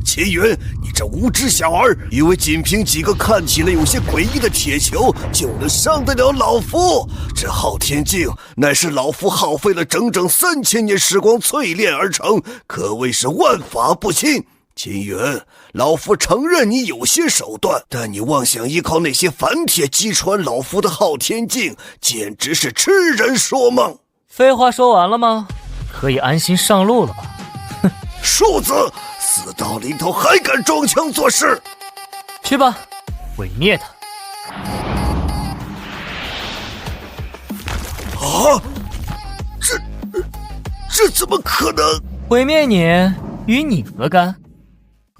秦云，你这无知小儿，以为仅凭几个看起来有些诡异的铁球就能伤得了老夫？这昊天镜乃是老夫耗费了整整3000年时光淬炼而成，可谓是万法不侵。秦云，老夫承认你有些手段，但你妄想依靠那些凡铁击穿老夫的昊天镜，简直是痴人说梦。废话说完了吗？可以安心上路了吧？哼，庶子，死到临头还敢装腔作势！去吧，毁灭他！啊，这怎么可能？毁灭你与你何干？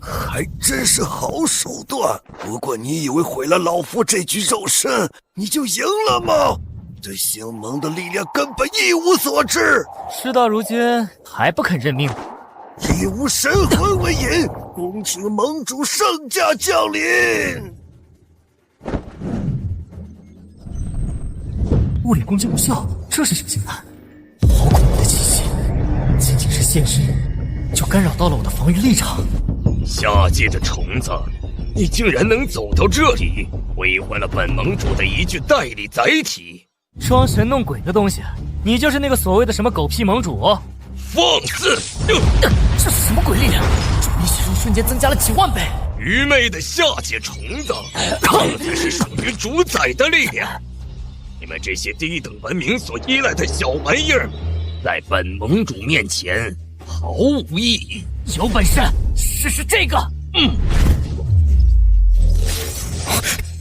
还真是好手段！不过你以为毁了老夫这具肉身，你就赢了吗？对星盟的力量根本一无所知。事到如今还不肯认命吗？以无神魂为引，恭请盟主圣驾降临。物理攻击无效，这是什么形态？好恐怖的气息！仅仅是现世就干扰到了我的防御力场。下界的虫子，你竟然能走到这里，毁坏了本盟主的一具代理载体！装神弄鬼的东西，你就是那个所谓的什么狗屁盟主？放肆！这是什么鬼力量？主力系数瞬间增加了几万倍！愚昧的下界虫子，这才是属于主宰的力量！你们这些低等文明所依赖的小玩意儿，在本盟主面前毫无意义。有本事试试这个！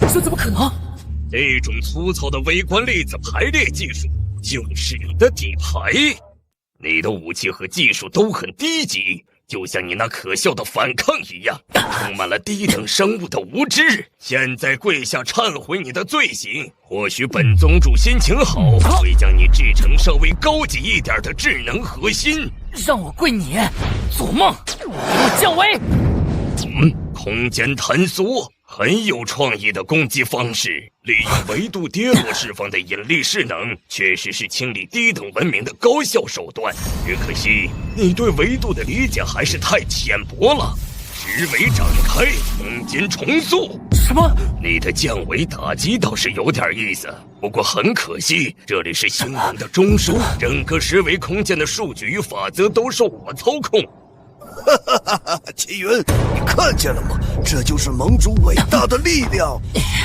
这怎么可能？这种粗糙的微观粒子排列技术就是你的底牌。你的武器和技术都很低级，就像你那可笑的反抗一样，充满了低等生物的无知。现在跪下忏悔你的罪行，或许本宗主心情好，会将你制成稍微高级一点的智能核心。让我跪你，做梦！给我降维！空间坍缩，很有创意的攻击方式。利用维度跌落释放的引力势能，确实是清理低等文明的高效手段。只可惜你对维度的理解还是太浅薄了。十维展开，空间重塑。什么？你的降维打击倒是有点意思，不过很可惜，这里是星盟的中枢，整个十维空间的数据与法则都受我操控。齐云，你看见了吗？这就是盟主伟大的力量。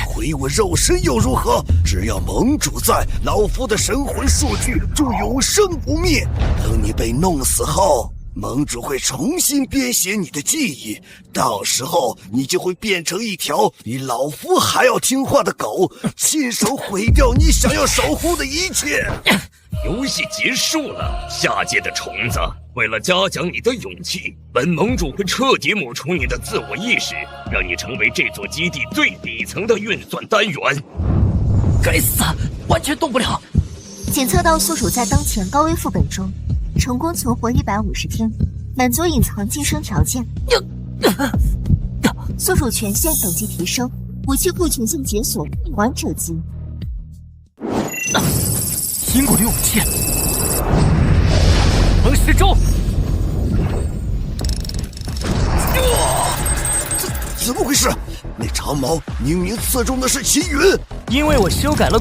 毁我肉身又如何？只要盟主在，老夫的神魂数据就永生不灭。等你被弄死后，盟主会重新编写你的记忆，到时候你就会变成一条比老夫还要听话的狗，亲手毁掉你想要守护的一切。游戏结束了，下界的虫子，为了嘉奖你的勇气，本盟主会彻底抹除你的自我意识，让你成为这座基地最底层的运算单元。该死，完全动不了。检测到宿主在当前高危副本中，成功存活150天，满足隐藏晋升条件。宿主权限等级提升，武器库权限解锁，王者级。因果律武器，风石钟。怎么回事？那长矛明明刺中的是齐云。因为我修改了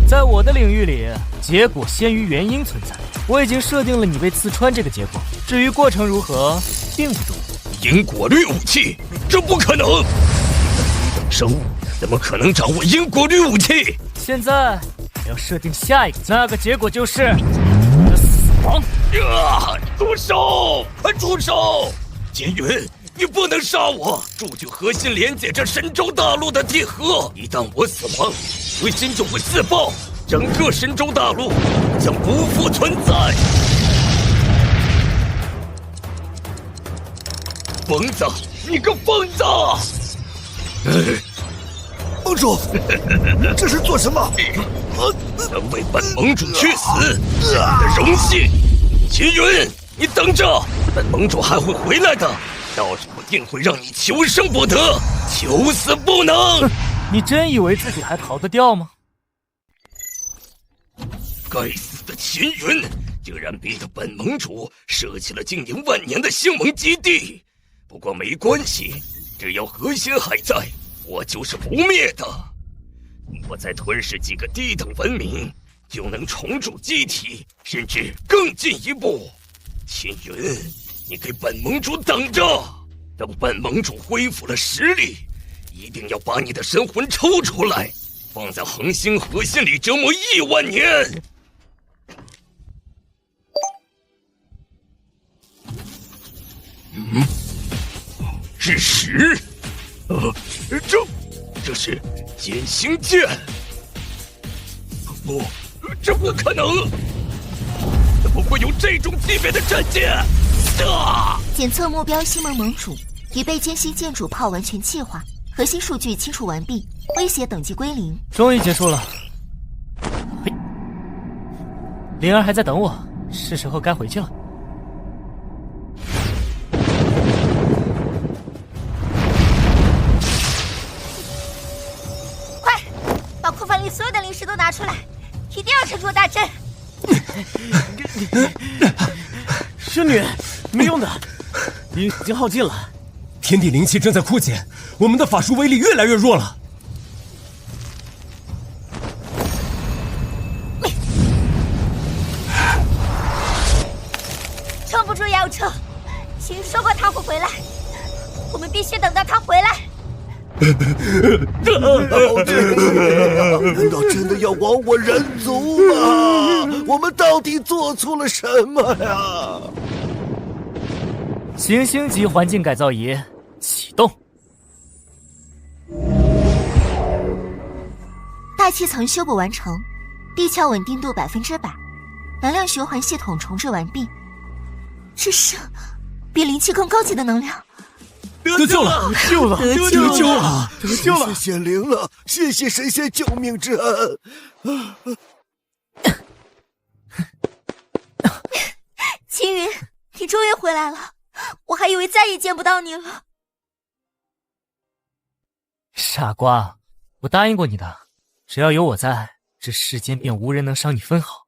在我的领域里，结果先于原因存在。我已经设定了你被刺穿这个结果，至于过程如何，并不重要。因果律武器，这不可能！低等生物怎么可能掌握因果律武器？现在要设定下一个，那个结果就是你的死亡。住手！快住手！秦云，你不能杀我！数据核心连接着神州大陆的铁盒，一旦我死亡，核心就会自爆，整个神州大陆将不复存在。疯子，你个疯子！盟主，这是做什么？能为本盟主去死，是你的荣幸。秦云，你等着，本盟主还会回来的，到时候定会让你求生不得，求死不能。你真以为自己还逃得掉吗？该死的秦云，竟然逼得本盟主舍弃了经营万年的星盟基地。不过没关系，只要核心还在，我就是不灭的。我再吞噬几个低等文明，就能重铸机体，甚至更进一步。秦云，你给本盟主等着，等本盟主恢复了实力，一定要把你的神魂抽出来，放在恒星核心里折磨1万年。是石，这是剑星剑。不，这不可能！怎么会有这种级别的战舰？检测目标星盟盟主已被歼星剑主炮完全气化，核心数据清除完毕，威胁等级归0。终于结束了。嘿，灵儿还在等我，是时候该回去了。快，把库房里所有的零食都拿出来，一定要撑住大阵。兄女，没用的，灵已经耗尽了。天地灵气正在枯竭，我们的法术威力越来越弱了。撑不住也要撑，秦说过他会回来，我们必须等到他回来。难道真的要亡我人族吗？我们到底做错了什么呀？行星级环境改造仪启动。大气层修补完成，地壳稳定度100%，能量循环系统重置完毕。这是比灵气更高级的能量。得救了！得救了！得救了！得救了！谢谢灵了，谢谢神仙救命之恩。青云，你终于回来了，我还以为再也见不到你了。傻瓜，我答应过你的，只要有我在，这世间便无人能伤你分毫。